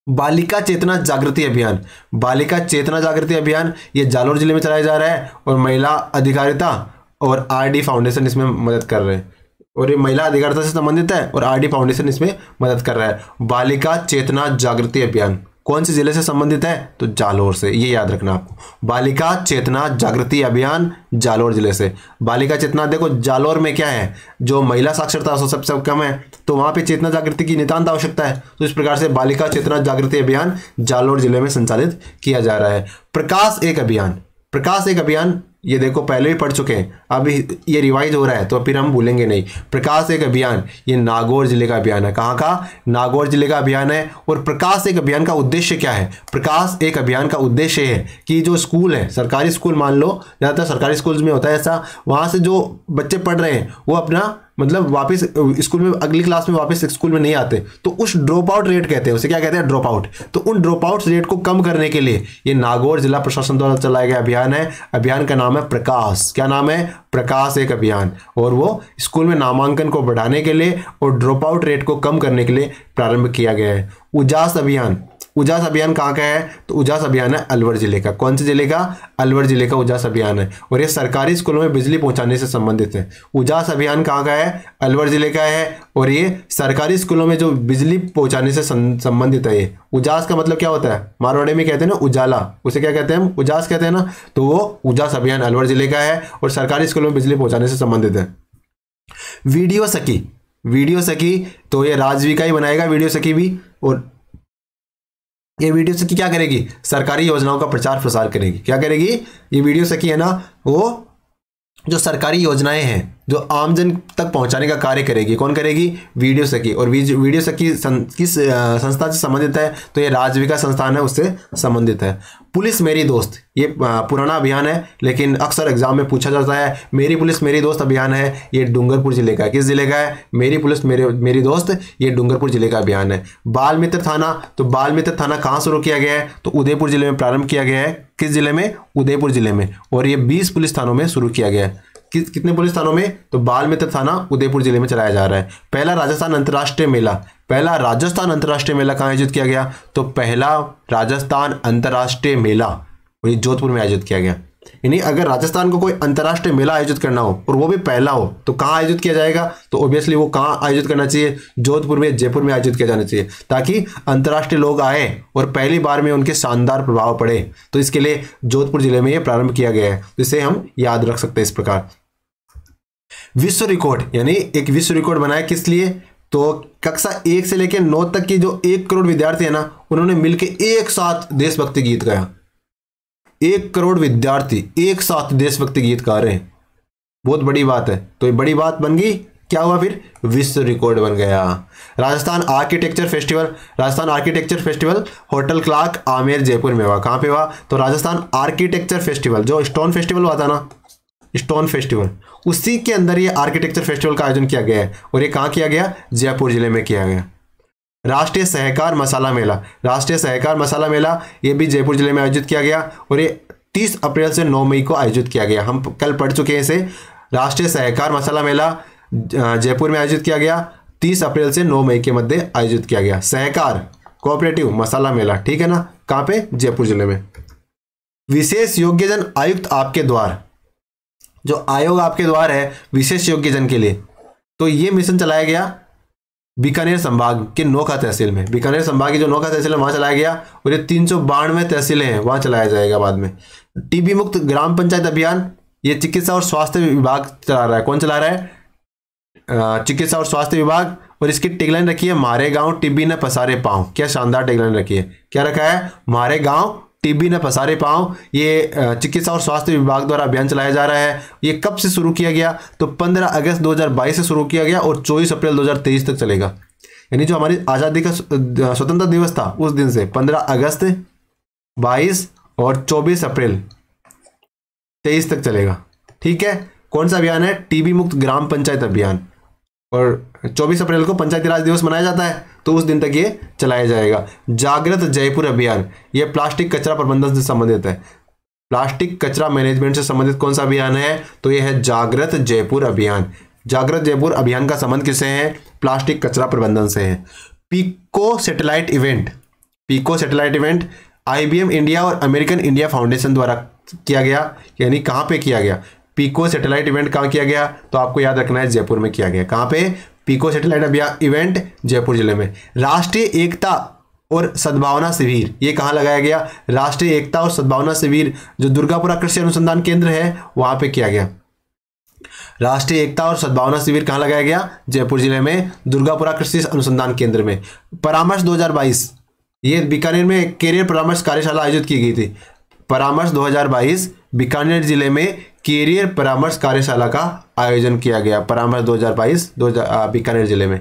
बालिका चेतना जागृति अभियान, बालिका चेतना जागृति अभियान ये जालोर जिले में चलाया जा रहा है। और महिला अधिकारिता और RD फाउंडेशन इसमें मदद कर रहे हैं। और ये महिला अधिकारिता से संबंधित है और RD फाउंडेशन इसमें मदद कर रहा है। बालिका चेतना जागृति अभियान कौन से जिले से संबंधित है, तो जालोर से। ये याद रखना आपको, बालिका चेतना जागृति अभियान जालोर जिले से। बालिका चेतना, देखो जालोर में क्या है, जो महिला साक्षरता सबसे कम है, तो वहां पे चेतना जागृति की नितांत आवश्यकता है। तो इस प्रकार से बालिका चेतना जागृति अभियान जालोर जिले में संचालित किया जा रहा है। प्रकाश एक अभियान, प्रकाश एक अभियान ये देखो पहले भी पढ़ चुके हैं, अब ये रिवाइज हो रहा है तो फिर हम भूलेंगे नहीं। प्रकाश एक अभियान ये नागौर जिले का अभियान है। कहाँ का, नागौर जिले का अभियान है। और प्रकाश एक अभियान का उद्देश्य क्या है, प्रकाश एक अभियान का उद्देश्य है कि जो स्कूल है, सरकारी स्कूल मान लो, ज़्यादातर सरकारी स्कूल्स में होता है ऐसा, वहाँ से जो बच्चे पढ़ रहे हैं वो अपना मतलब वापस स्कूल में अगली क्लास में वापस स्कूल में नहीं आते, तो उस ड्रॉप आउट रेट कहते हैं, उसे क्या कहते हैं, ड्रॉप आउट। तो उन ड्रॉप आउट रेट को कम करने के लिए ये नागौर जिला प्रशासन द्वारा चलाया गया अभियान है। अभियान का नाम है प्रकाश। क्या नाम है, प्रकाश एक अभियान। और वो स्कूल में नामांकन को बढ़ाने के लिए और ड्रॉप आउट रेट को कम करने के लिए प्रारंभ किया गया है। उजास अभियान, उजास अभियान कहाँ का है? तो उजास अभियान है अलवर जिले का। कौन से जिले का? अलवर जिले का उजास अभियान है और ये सरकारी स्कूलों में बिजली पहुंचाने से संबंधित है। उजास अभियान कहाँ का है? अलवर जिले का है और ये सरकारी स्कूलों में जो बिजली पहुंचाने से संबंधित है। ये उजास का मतलब क्या होता है? मारवाड़ी में कहते हैं ना उजाला, उसे क्या कहते हैं हम? उजास कहते हैं ना। तो वो उजास अभियान अलवर जिले का है और सरकारी स्कूलों में बिजली पहुंचाने से संबंधित है। वीडियो सखी, वीडियो सखी तो ये राजविका ही बनाएगा वीडियो सखी भी, और ये वीडियो सखी क्या करेगी? सरकारी योजनाओं का प्रचार प्रसार करेगी। क्या करेगी? ये वीडियो सखी है ना, वो जो सरकारी योजनाएं हैं जो आमजन तक पहुंचाने का कार्य करेगी। कौन करेगी? वीडियो सखी। और वीडियो सखी किस संस्था से संबंधित है? तो ये राजविका संस्थान है, उससे संबंधित है। पुलिस मेरी दोस्त, ये पुराना अभियान है लेकिन अक्सर एग्जाम में पूछा जाता है। मेरी पुलिस मेरी दोस्त अभियान है, ये डूंगरपुर जिले का है। किस जिले का है? मेरी पुलिस मेरी दोस्त, ये डूंगरपुर जिले का अभियान है। बाल मित्र थाना, तो बाल मित्र थाना कहाँ शुरू किया गया है? तो उदयपुर जिले में प्रारंभ किया गया है। किस जिले में? उदयपुर जिले में। और ये 20 पुलिस थानों में शुरू किया गया है। कितने पुलिस थानों में? तो बाल मित्र थाना उदयपुर जिले में चलाया जा रहा है। पहला राजस्थान अंतर्राष्ट्रीय मेला, पहला राजस्थान अंतर्राष्ट्रीय मेला कहाँ आयोजित किया गया? तो पहला राजस्थान अंतर्राष्ट्रीय मेला ये जोधपुर में आयोजित किया गया। यानी अगर राजस्थान को कोई अंतर्राष्ट्रीय मेला आयोजित करना हो और वो भी पहला हो तो कहाँ आयोजित किया जाएगा? तो ऑब्वियसली वो कहाँ आयोजित करना चाहिए? जोधपुर में, जयपुर में आयोजित किया जाना चाहिए, ताकि अंतर्राष्ट्रीय लोग आए और पहली बार में उनके शानदार प्रभाव पड़े। तो इसके लिए जोधपुर जिले में ये प्रारंभ किया गया है, जिसे हम याद रख सकते हैं इस प्रकार। विश्व रिकॉर्ड, यानी एक विश्व रिकॉर्ड बनाया किस लिए? तो कक्षा 1 से लेकर 9 तक की जो 1 करोड़ विद्यार्थी है ना, उन्होंने मिलकर एक साथ देशभक्ति गीत गाया। 1 करोड़ विद्यार्थी एक साथ देशभक्ति गीत गा रहे हैं, बहुत बड़ी बात है। तो ये बड़ी बात बन गई, क्या हुआ फिर? विश्व रिकॉर्ड बन गया। Rajasthan architecture festival, Rajasthan architecture festival hotel Clark Amer Jaipur में हुआ। कहाँ पे हुआ? तो राजस्थान आर्किटेक्चर फेस्टिवल, जो स्टोन फेस्टिवल हुआ था ना, स्टोन फेस्टिवल, उसी के अंदर ये आर्किटेक्चर फेस्टिवल का आयोजन किया गया है। और ये कहाँ किया गया? जयपुर जिले में किया गया। राष्ट्रीय सहकार मसाला मेला, राष्ट्रीय सहकार मसाला मेला ये भी जयपुर जिले में आयोजित किया गया और ये 30 अप्रैल से 9 मई को आयोजित किया गया। हम कल पढ़ चुके हैं इसे। राष्ट्रीय सहकार मसाला मेला जयपुर में आयोजित किया गया, 30 अप्रैल से 9 मई के मध्य आयोजित किया गया। सहकार कोऑपरेटिव मसाला मेला, ठीक है ना, कहाँ पे? जयपुर जिले में। विशेष योग्यजन आयुक्त आपके द्वार, जो आयोग आपके द्वार है विशेष योग्यजन के लिए, तो ये मिशन चलाया गया बीकानेर संभाग के नोखा तहसील में। बीकानेर संभाग की जो नोखा तहसील है वहां चलाया गया और ये 392 तहसीलें हैं वहां चलाया जाएगा बाद में। टीबी मुक्त ग्राम पंचायत अभियान, ये चिकित्सा और स्वास्थ्य विभाग चला रहा है। कौन चला रहा है? चिकित्सा और स्वास्थ्य विभाग। और इसकी टैगलाइन रखी है मारे गांव टीबी न पसारे पांव। क्या शानदार टैगलाइन रखी है। क्या रखा है? मारे गांव टीबी न पसारे पांव। ये चिकित्सा और स्वास्थ्य विभाग द्वारा अभियान चलाया जा रहा है। ये कब से शुरू किया गया? तो 15 अगस्त 2022 से शुरू किया गया और 24 अप्रैल 2023 तक चलेगा। यानी जो हमारी आज़ादी का स्वतंत्रता दिवस था उस दिन से 15 अगस्त 22 और 24 अप्रैल 23 तक चलेगा। ठीक है। कौन सा अभियान है? टीबी मुक्त ग्राम पंचायत अभियान। और 24 अप्रैल को पंचायती राज दिवस मनाया जाता है, तो उस दिन तक ये चलाया जाएगा। जागृत जयपुर अभियान, ये प्लास्टिक कचरा प्रबंधन से संबंधित है। प्लास्टिक कचरा मैनेजमेंट से संबंधित कौन सा अभियान है? तो यह है जागृत जयपुर अभियान। जागृत जयपुर अभियान का संबंध किससे है? प्लास्टिक कचरा प्रबंधन से है। Pico satellite event, pico satellite event IBM India और अमेरिकन इंडिया फाउंडेशन द्वारा किया गया। यानी कहाँ पे किया गया? पीको सैटेलाइट इवेंट कहाँ किया गया? तो आपको याद रखना है जयपुर में किया गया। कहाँ पे? पीको सैटेलाइट इवेंट जयपुर जिले में। राष्ट्रीय एकता और सद्भावना शिविर, ये कहाँ लगाया गया? राष्ट्रीय एकता और सद्भावना शिविर जो दुर्गापुरा कृषि अनुसंधान केंद्र है वहां पे किया गया। राष्ट्रीय एकता और सद्भावना शिविर कहाँ लगाया गया? जयपुर जिले में दुर्गापुरा कृषि अनुसंधान केंद्र में। परामर्श 2022, ये बीकानेर में कैरियर परामर्श कार्यशाला आयोजित की गई थी। परामर्श 2022 बीकानेर जिले में कैरियर परामर्श कार्यशाला का आयोजन किया गया। परामर्श 2022 बीकानेर जिले में।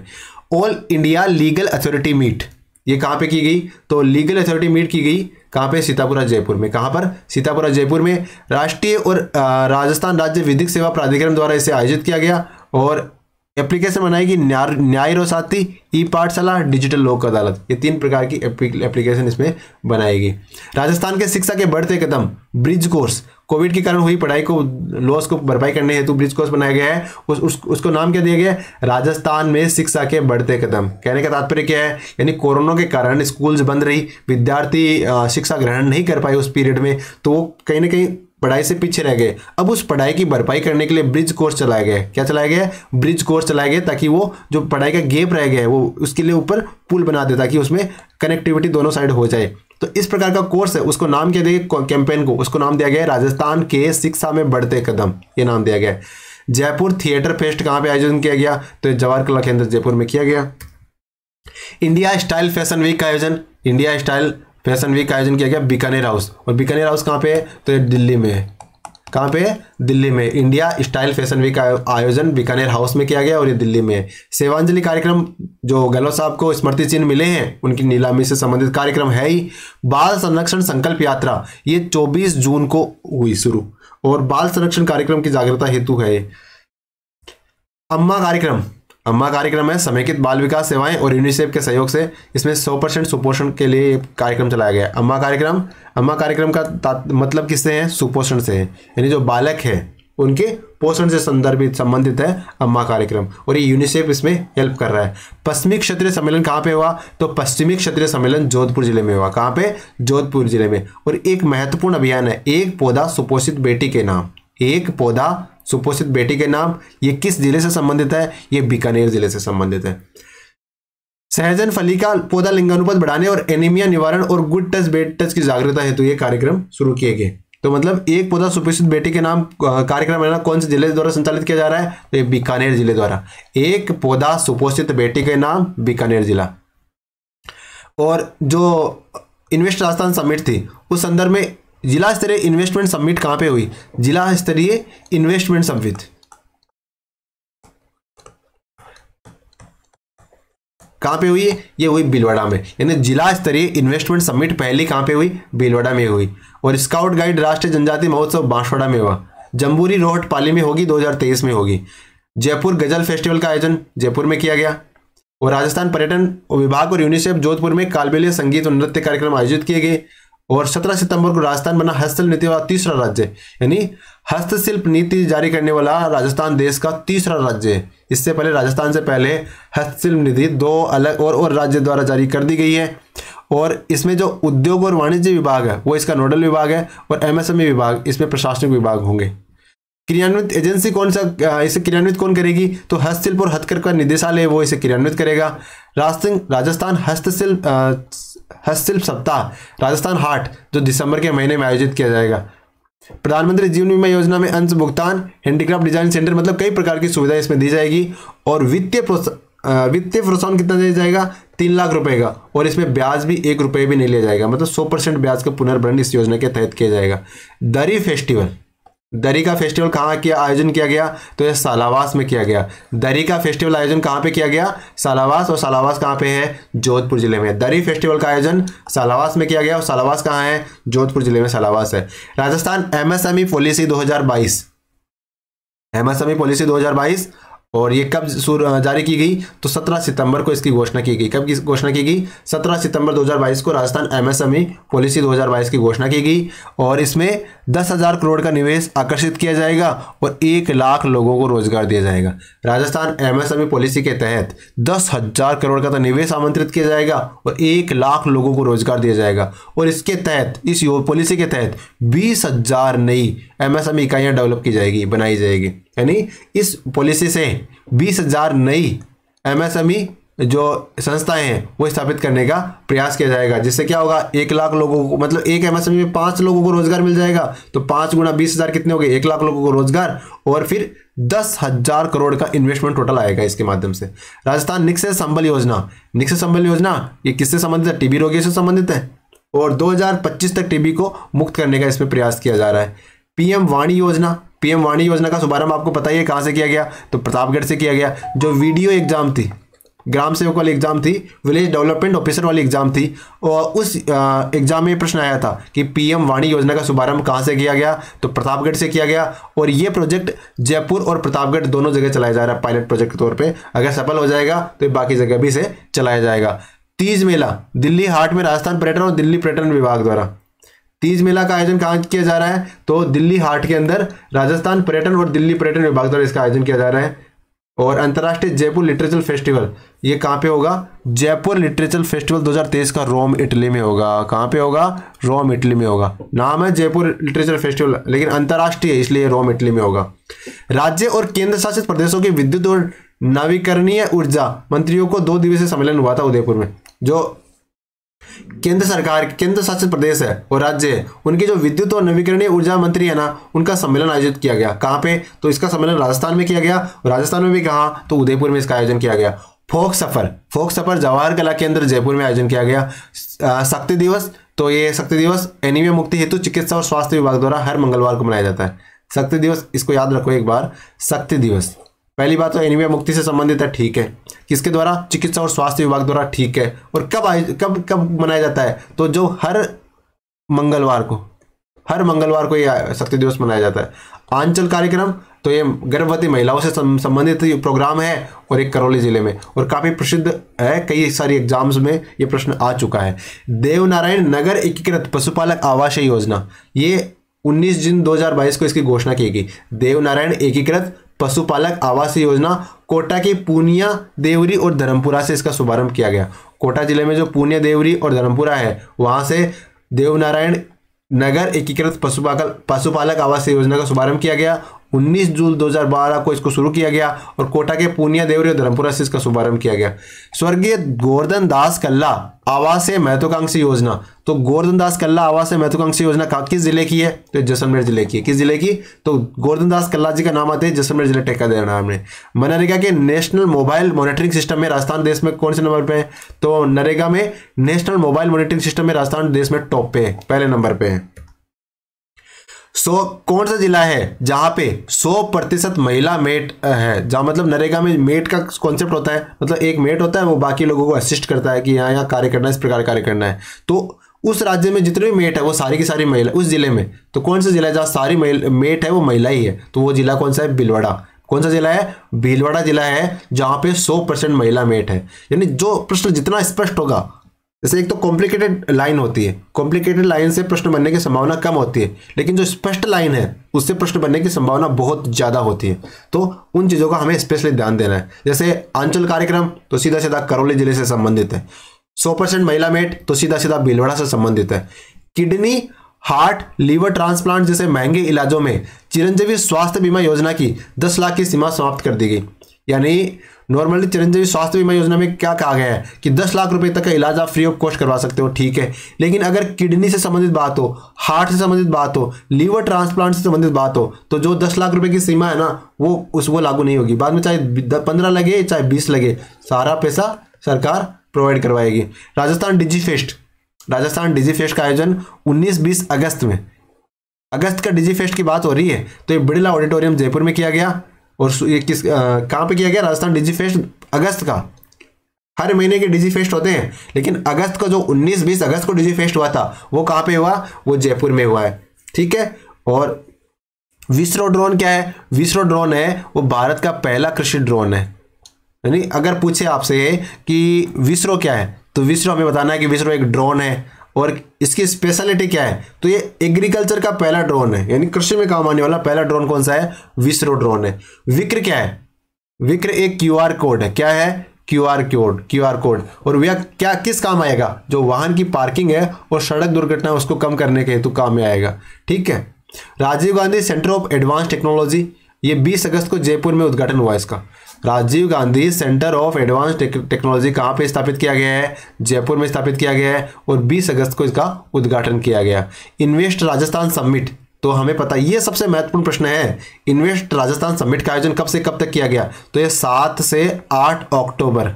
All India legal authority meet, ये कहाँ पे की गई? तो लीगल अथॉरिटी मीट की गई कहाँ पे? सीतापुरा जयपुर में। कहाँ पर? सीतापुरा जयपुर में। राष्ट्रीय और राजस्थान राज्य विधिक सेवा प्राधिकरण द्वारा इसे आयोजित किया गया और एप्लीकेशन बनाएगी न्याय रोसाती, ई पाठशाला, डिजिटल लोक अदालत, ये 3 प्रकार की एप्लीकेशन इसमें बनाएगी। राजस्थान के शिक्षा के बढ़ते कदम, ब्रिज कोर्स, कोविड के कारण हुई पढ़ाई को लॉस को भरपाई करने हेतु ब्रिज कोर्स बनाया गया है। उसको नाम क्या दिया गया है? राजस्थान में शिक्षा के बढ़ते कदम। कहने का तात्पर्य क्या है? यानी कोरोना के कारण स्कूल्स बंद रही, विद्यार्थी शिक्षा ग्रहण नहीं कर पाए उस पीरियड में, तो वो कहीं ना कहीं पढ़ाई से पीछे रह गए। अब उस पढ़ाई की भरपाई करने के लिए ब्रिज कोर्स चलाया गया है। क्या चलाया गया है? ब्रिज कोर्स चलाया गया, ताकि वो जो पढ़ाई का गैप रह गया है वो उसके लिए ऊपर पुल बना दे, ताकि उसमें कनेक्टिविटी दोनों साइड हो जाए। तो इस प्रकार का कोर्स है, उसको नाम क्या दिया गया? कैंपेन को उसको नाम दिया गया है राजस्थान के शिक्षा में बढ़ते कदम, ये नाम दिया गया है। जयपुर थिएटर फेस्ट कहाँ पे आयोजन किया गया? तो जवाहर कला केंद्र जयपुर में किया गया। इंडिया स्टाइल फैशन वीक का आयोजन, इंडिया स्टाइल फैशन वीक का आयोजन किया गया बीकानेर हाउस। और बीकानेर हाउस कहाँ पे है? तो ये दिल्ली में है। कहाँ पे है? दिल्ली में। इंडिया स्टाइल फैशन वीक का आयोजन बीकानेर हाउस में किया गया और ये दिल्ली में है। सेवांजलि कार्यक्रम, जो गहलोत साहब को स्मृति चिन्ह मिले हैं उनकी नीलामी से संबंधित कार्यक्रम है ही। बाल संरक्षण संकल्प यात्रा, ये 24 जून को हुई शुरू, और बाल संरक्षण कार्यक्रम की जागरूकता हेतु है। अम्मा कार्यक्रम, अम्मा कार्यक्रम है समेकित बाल विकास सेवाएं और यूनिसेफ के सहयोग से इसमें 100% सुपोषण के लिए कार्यक्रम चलाया गया है। अम्मा कार्यक्रम का मतलब किससे है? सुपोषण से है, यानी जो बालक है उनके पोषण से संबंधित है अम्मा कार्यक्रम, और ये यूनिसेफ इसमें हेल्प कर रहा है। पश्चिमी क्षत्रिय सम्मेलन कहाँ पे हुआ? तो पश्चिमी क्षत्रिय सम्मेलन जोधपुर जिले में हुआ। कहाँ पे? जोधपुर जिले में। और एक महत्वपूर्ण अभियान है, एक पौधा सुपोषित बेटी के नाम, एक पौधा सुपोषित बेटी के नाम। ये किस जिले से संबंधित है? ये बीकानेर जिले से संबंधित है। सहजन फली का पौधा लिंगानुपात बढ़ाने और एनीमिया निवारण और गुड टच बेड टच की जागरूकता हेतु ये कार्यक्रम शुरू किए गए। तो मतलब एक पौधा सुपोषित बेटी के नाम कार्यक्रम है ना, कौन से जिले द्वारा संचालित किया जा रहा है? तो ये बीकानेर जिले द्वारा। एक पौधा सुपोषित बेटी के नाम, बीकानेर जिला। और जो इन्वेस्ट राजस्थान समिट थी उस संदर्भ में जिला स्तरीय इन्वेस्टमेंट समिट कहां पे हुई? जिला स्तरीय इन्वेस्टमेंट समिट कहां पे हुई? ये हुई भीलवाड़ा में। यानी जिला स्तरीय इन्वेस्टमेंट समिट पहली कहां पे हुई? भीलवाड़ा में हुई। और स्काउट गाइड राष्ट्रीय जनजाति महोत्सव बांसवाड़ा में हुआ। जम्बूरी रोहट पाली में होगी, 2023 में होगी। जयपुर गजल फेस्टिवल का आयोजन जयपुर में किया गया। और राजस्थान पर्यटन विभाग और यूनिसेफ जोधपुर में कालबेलिया संगीत और नृत्य कार्यक्रम आयोजित किए गए। और 17 सितंबर को राजस्थान बना हस्तशिल्प नीति वाला तीसरा राज्य, यानी हस्तशिल्प नीति जारी करने वाला राजस्थान देश का तीसरा राज्य है। इससे पहले राजस्थान से पहले हस्तशिल्प नीति 2 अलग और राज्य द्वारा जारी कर दी गई है। और इसमें जो उद्योग और वाणिज्य विभाग है वो इसका नोडल विभाग है, और एमएसएमई विभाग इसमें प्रशासनिक विभाग होंगे। क्रियान्वित एजेंसी कौन सा, इसे क्रियान्वित कौन करेगी? तो हस्तशिल्प और हथकरघा निदेशालय वो इसे क्रियान्वित करेगा। राजस्थान हस्तशिल्प सप्ताह, राजस्थान हाट, जो दिसंबर के महीने में आयोजित किया जाएगा। प्रधानमंत्री जीवन बीमा योजना में अंश भुगतान, हैंडीक्राफ्ट डिजाइन सेंटर, मतलब कई प्रकार की सुविधाएं इसमें दी जाएगी। और वित्तीय प्रोत्साहन कितना दिया जाएगा? 3 लाख रुपए का, और इसमें ब्याज भी 1 रुपये भी नहीं लिया जाएगा, मतलब 100% ब्याज का पुनर्भरण इस योजना के तहत किया जाएगा। दरी का फेस्टिवल कहाँ किया आयोजन किया गया? तो यह सालावास में किया गया। दरी का फेस्टिवल आयोजन कहाँ पे किया गया? सालावास। और सालावास कहाँ पे है? जोधपुर जिले में। दरी फेस्टिवल का आयोजन सालावास में किया गया, और सालावास कहाँ है? जोधपुर जिले में सालावास है। Rajasthan MSME policy 2022, MSME policy 2022, और ये कब जारी की गई? तो 17 सितंबर को इसकी घोषणा की गई। कब की घोषणा की गई? 17 सितंबर 2022 को राजस्थान एमएसएमई पॉलिसी 2022 की घोषणा की गई। और इसमें 10,000 करोड़ का निवेश आकर्षित किया जाएगा और 1 लाख लोगों को रोजगार दिया जाएगा। राजस्थान एमएसएमई पॉलिसी के तहत 10,000 करोड़ का तो निवेश आमंत्रित किया जाएगा और 1 लाख लोगों को रोजगार दिया जाएगा। और इसके तहत, इस पॉलिसी के तहत 20,000 नई एमएसएमई इकाइयां डेवलप की जाएगी, बनाई जाएगी। यानी इस पॉलिसी से 20,000 नई एमएसएमई जो संस्थाएं हैं वो स्थापित करने का प्रयास किया जाएगा, जिससे क्या होगा? 1 लाख लोगों को, मतलब एक एमएसएमई में 5 लोगों को रोजगार मिल जाएगा। तो 5 गुना 20,000 कितने हो गए? 1 लाख लोगों को रोजगार, और फिर 10,000 करोड़ का इन्वेस्टमेंट टोटल आएगा इसके माध्यम से। राजस्थान निक्षय संबल योजना, निक्षय संबल योजना ये किससे संबंधित है? टीबी रोगियों से संबंधित है, और 2025 तक टीबी को मुक्त करने का इसमें प्रयास किया जा रहा है। पीएम वाणी योजना, पीएम वाणी योजना का शुभारंभ आपको पता ही है कहां से किया गया? तो प्रतापगढ़ से किया गया। जो वीडियो एग्जाम थी, ग्राम सेवक वाली एग्जाम थी, विलेज डेवलपमेंट ऑफिसर वाली एग्जाम थी, और उस एग्जाम में प्रश्न आया था कि पीएम वाणी योजना का शुभारंभ कहाँ से किया गया, तो प्रतापगढ़ से किया गया। और ये प्रोजेक्ट जयपुर और प्रतापगढ़ दोनों जगह चलाया जा रहा है पायलट प्रोजेक्ट के तौर पर। अगर सफल हो जाएगा तो बाकी जगह भी से चलाया जाएगा। तीज मेला दिल्ली हाट में राजस्थान पर्यटन और दिल्ली पर्यटन विभाग द्वारा। तीज मेला का आयोजन कहाँ किया जा रहा है, तो दिल्ली हाट के अंदर राजस्थान पर्यटन और दिल्ली पर्यटन विभाग द्वारा इसका आयोजन किया जा रहा है। और अंतर्राष्ट्रीय जयपुर लिटरेचर फेस्टिवल ये कहाँ पे होगा, जयपुर लिटरेचर फेस्टिवल 2023 का रोम इटली में होगा। कहाँ पे होगा, रोम इटली में होगा। नाम है जयपुर लिटरेचर फेस्टिवल लेकिन अंतर्राष्ट्रीय है इसलिए रोम इटली में होगा। राज्य और केंद्र शासित प्रदेशों के विद्युत और नवीकरणीय ऊर्जा मंत्रियों को 2 दिवसीय सम्मेलन हुआ था उदयपुर में। जो केंद्र सरकार, केंद्र शासित प्रदेश है और राज्य है, उनकी जो विद्युत और नवीकरणीय ऊर्जा मंत्री है ना, उनका सम्मेलन आयोजित किया गया। कहाँ पे, तो इसका सम्मेलन राजस्थान में किया गया। राजस्थान में भी कहाँ, तो उदयपुर में इसका आयोजन किया गया। फोक सफर जवाहर कला केंद्र जयपुर में आयोजन किया गया। शक्ति दिवस, तो ये शक्ति दिवस एनीमिया मुक्ति हेतु चिकित्सा और स्वास्थ्य विभाग द्वारा हर मंगलवार को मनाया जाता है। शक्ति दिवस, इसको याद रखो एक बार, शक्ति दिवस। पहली बात तो एनीमिया मुक्ति से संबंधित है, ठीक है, किसके द्वारा, चिकित्सा और स्वास्थ्य विभाग द्वारा, ठीक है। और कब मनाया जाता है, तो जो हर मंगलवार को ये शक्ति दिवस मनाया जाता है। आंचल कार्यक्रम, तो ये गर्भवती महिलाओं से संबंधित प्रोग्राम है और एक करौली जिले में, और काफी प्रसिद्ध है, कई सारी एग्जाम्स में ये प्रश्न आ चुका है। देवनारायण नगर एकीकृत पशुपालक आवासीय योजना, ये 19 जून 2022 को इसकी घोषणा की गई। देवनारायण एकीकृत पशुपालक आवासीय योजना कोटा के पूनिया, देवरी और धर्मपुरा से इसका शुभारंभ किया गया। कोटा जिले में जो पूनिया, देवरी और धर्मपुरा है वहां से देवनारायण नगर एकीकृत पशुपालक आवासीय योजना का शुभारंभ किया गया। 19 जून 2012 को इसको शुरू किया गया और कोटा के पूनिया, देवरी और धर्मपुरा से इसका शुभारंभ किया गया। स्वर्गीय गोवर्धन दास कल्ला आवासीय महत्वाकांक्षी योजना, तो गोवर्धन दास कल्ला आवासीय महत्वाकांक्षी योजना किस जिले की है, तो जैसलमेर जिले की है। किस जिले की, तो गोवर्धन दास कल्ला जी का नाम आते हैं, जैसलमेर जिले टेका देना हमने। मनरेगा के नेशनल मोबाइल मॉनिटरिंग सिस्टम में राजस्थान देश में कौन से नंबर पे है, तो नरेगा में नेशनल मोबाइल मॉनिटरिंग सिस्टम में राजस्थान देश में टॉप पे है, पहले नंबर पे है। कौन सा जिला है जहां पे 100% महिला मेट है, जहां मतलब नरेगा में मेट का कॉन्सेप्ट होता है, मतलब एक मेट होता है वो बाकी लोगों को असिस्ट करता है कि यहाँ कार्य करना है, इस प्रकार कार्य करना है। तो उस राज्य में जितने भी मेट है वो सारी की सारी महिला उस जिले में, तो कौन सा जिला है जहाँ सारी मेट है वो महिला ही है, तो वो जिला कौन सा है, भीलवाड़ा। कौन सा जिला है, भीलवाड़ा जिला है जहां पे 100% महिला मेट है। यानी जो प्रश्न जितना स्पष्ट होगा, जैसे एक तो कॉम्प्लिकेटेड लाइन होती है, कॉम्प्लिकेटेड लाइन से प्रश्न बनने की संभावना कम होती है, लेकिन जो स्पष्ट लाइन है उससे प्रश्न बनने की संभावना बहुत ज्यादा होती है। तो उन चीजों का हमें स्पेशली ध्यान देना है। जैसे आंचल कार्यक्रम तो सीधा सीधा करौली जिले से संबंधित है। 100% महिला मेट तो सीधा सीधा भीलवाड़ा से संबंधित है। किडनी, हार्ट, लीवर ट्रांसप्लांट जैसे महंगे इलाजों में चिरंजीवी स्वास्थ्य बीमा योजना की 10 लाख की सीमा समाप्त कर दी गई। यानी नॉर्मली चिरंजीवी स्वास्थ्य बीमा योजना में क्या कहा गया है कि 10 लाख रुपए तक का इलाज आप फ्री ऑफ कॉस्ट करवा सकते हो, ठीक है। लेकिन अगर किडनी से संबंधित बात हो, हार्ट से संबंधित बात हो, लीवर ट्रांसप्लांट से संबंधित बात हो, तो जो 10 लाख रुपए की सीमा है ना वो लागू नहीं होगी। बाद में चाहे 15 लगे चाहे 20 लगे, सारा पैसा सरकार प्रोवाइड करवाएगी। राजस्थान डिजी फेस्ट का आयोजन 19-20 अगस्त में, अगस्त का डिजी फेस्ट की बात हो रही है, तो ये बिड़ला ऑडिटोरियम जयपुर में किया गया। और ये कहाँ पे किया गया, राजस्थान डिजी फेस्ट अगस्त का। हर महीने के डिजी फेस्ट होते हैं, लेकिन अगस्त का जो 19-20 अगस्त को डिजी फेस्ट हुआ था वो कहाँ पे हुआ, वो जयपुर में हुआ है, ठीक है। और विसरो ड्रोन क्या है, विसरो ड्रोन है वो भारत का पहला कृषि ड्रोन है। यानी अगर पूछे आपसे कि विसरो क्या है, तो विसरो हमें बताना है कि विसरो एक ड्रोन है और इसकी स्पेशलिटी क्या है, तो ये एग्रीकल्चर का पहला ड्रोन है, यानी कृषि में काम आने वाला पहला ड्रोन कौन सा है, विसरो ड्रोन है। विक्र क्या है, विक्र एक QR कोड है। क्या है, QR कोड। और वह क्या किस काम आएगा, जो वाहन की पार्किंग है और सड़क दुर्घटना उसको कम करने के हेतु काम में आएगा, ठीक है। Rajiv Gandhi centre of advance technology, ये 20 अगस्त को जयपुर में उद्घाटन हुआ इसका। Rajiv Gandhi centre of advance technology कहाँ पे स्थापित किया गया है, जयपुर में स्थापित किया गया है और 20 अगस्त को इसका उद्घाटन किया गया। इन्वेस्ट राजस्थान समिट, तो हमें पता ये सबसे महत्वपूर्ण प्रश्न है, इन्वेस्ट राजस्थान समिट का आयोजन कब से कब तक किया गया, तो ये 7 से 8 अक्टूबर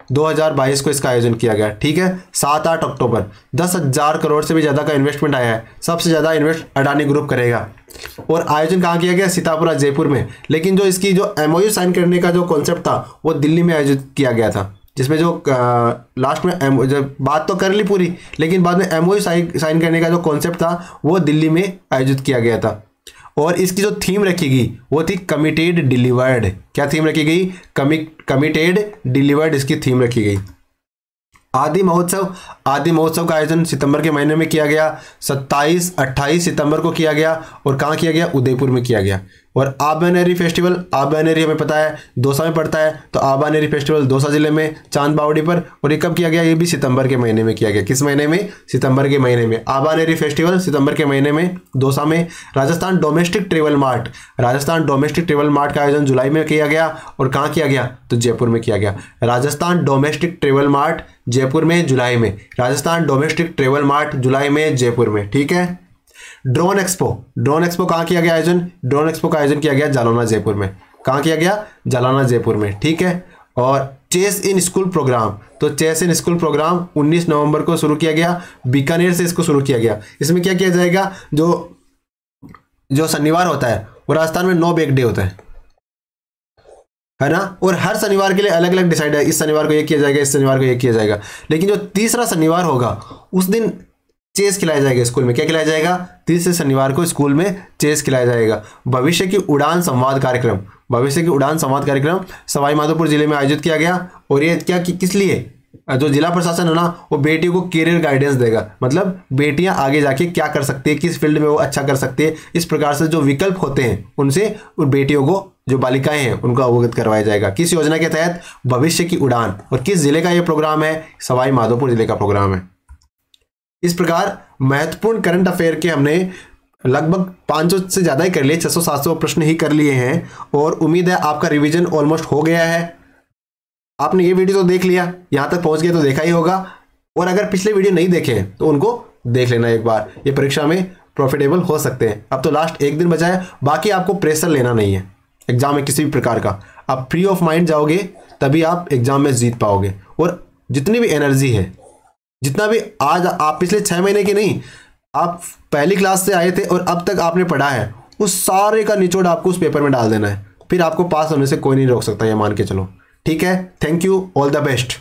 2022 को इसका आयोजन किया गया। ठीक है, 7-8 अक्टूबर 10,000 करोड़ से भी ज़्यादा का इन्वेस्टमेंट आया है। सबसे ज़्यादा इन्वेस्ट अडानी ग्रुप करेगा। और आयोजन कहाँ किया गया? सीतापुरा जयपुर में। लेकिन जो इसकी जो MOU साइन करने का जो कॉन्सेप्ट था वो दिल्ली में आयोजित किया गया था, जिसमें जो लास्ट में जब बात तो कर ली पूरी, लेकिन बाद में MOU साइन करने का जो कॉन्सेप्ट था वो दिल्ली में आयोजित किया गया था। और इसकी जो थीम रखी गई वो थी कमिटेड डिलीवर्ड। क्या थीम रखी गई? कमिटेड डिलीवर्ड इसकी थीम रखी गई। आदि महोत्सव का आयोजन सितंबर के महीने में किया गया। 27-28 सितंबर को किया गया। और कहाँ किया गया? उदयपुर में किया गया। और आबानेरी फेस्टिवल, आबानेरी हमें पता है दौसा में पड़ता है, तो आबानेरी फेस्टिवल दौसा जिले में चांद बावड़ी पर। और ये कब किया गया? ये भी सितंबर के महीने में किया गया। किस महीने में? सितंबर के महीने में। आबानेरी फेस्टिवल सितंबर के महीने में दौसा में। राजस्थान डोमेस्टिक ट्रेवल मार्ट का आयोजन जुलाई में किया गया। और कहाँ किया गया? तो जयपुर में किया गया। Rajasthan domestic travel mart Jaipur में जुलाई में। राजस्थान डोमेस्टिक ट्रेवल मार्ट जुलाई में जयपुर में। ठीक है। ड्रोन एक्सपो कहाँ किया गया आयोजन? ड्रोन एक्सपो का आयोजन किया गया जालौना जयपुर में। कहाँ किया गया? जालौना जयपुर में। ठीक है। और चेस इन स्कूल प्रोग्राम, तो चेस इन स्कूल प्रोग्राम 19 नवंबर को शुरू किया गया। बीकानेर से इसको शुरू किया गया। इसमें क्या किया जाएगा? जो शनिवार होता है वो राजस्थान में नो बेक डे होता है ना। और हर शनिवार के लिए अलग अलग डिसाइड है, इस शनिवार को ये किया जाएगा, इस शनिवार को ये किया जाएगा। लेकिन जो तीसरा शनिवार होगा उस दिन चेस खिलाया जाएगा स्कूल में। क्या खिलाया जाएगा? तीसरे शनिवार को स्कूल में चेस खिलाया जाएगा। भविष्य की उड़ान संवाद कार्यक्रम सवाई माधोपुर जिले में आयोजित किया गया। और ये क्या किस लिए? जो जिला प्रशासन है ना वो बेटियों को करियर गाइडेंस देगा, मतलब बेटियां आगे जाके क्या कर सकती है, किस फील्ड में वो अच्छा कर सकती है, इस प्रकार से जो विकल्प होते हैं उनसे बेटियों को, जो बालिकाएं हैं उनको अवगत करवाया जाएगा। किस योजना के तहत? भविष्य की उड़ान। और किस जिले का ये प्रोग्राम है? सवाई माधोपुर जिले का प्रोग्राम है। इस प्रकार महत्वपूर्ण करंट अफेयर के हमने लगभग 500 से ज़्यादा ही कर लिए, 600-700 प्रश्न ही कर लिए हैं। और उम्मीद है आपका रिवीजन ऑलमोस्ट हो गया है। आपने ये वीडियो तो देख लिया, यहाँ तक पहुँच गए तो देखा ही होगा। और अगर पिछले वीडियो नहीं देखे तो उनको देख लेना एक बार, ये परीक्षा में प्रॉफिटेबल हो सकते हैं। अब तो लास्ट एक दिन बचा है, बाकी आपको प्रेशर लेना नहीं है एग्जाम में किसी भी प्रकार का। आप फ्री ऑफ माइंड जाओगे तभी आप एग्जाम में जीत पाओगे। और जितनी भी एनर्जी है, जितना भी आज आप पिछले 6 महीने की नहीं, आप पहली क्लास से आए थे और अब तक आपने पढ़ा है, उस सारे का निचोड़ आपको उस पेपर में डाल देना है। फिर आपको पास होने से कोई नहीं रोक सकता, ये मान के चलो। ठीक है। Thank you, all the best.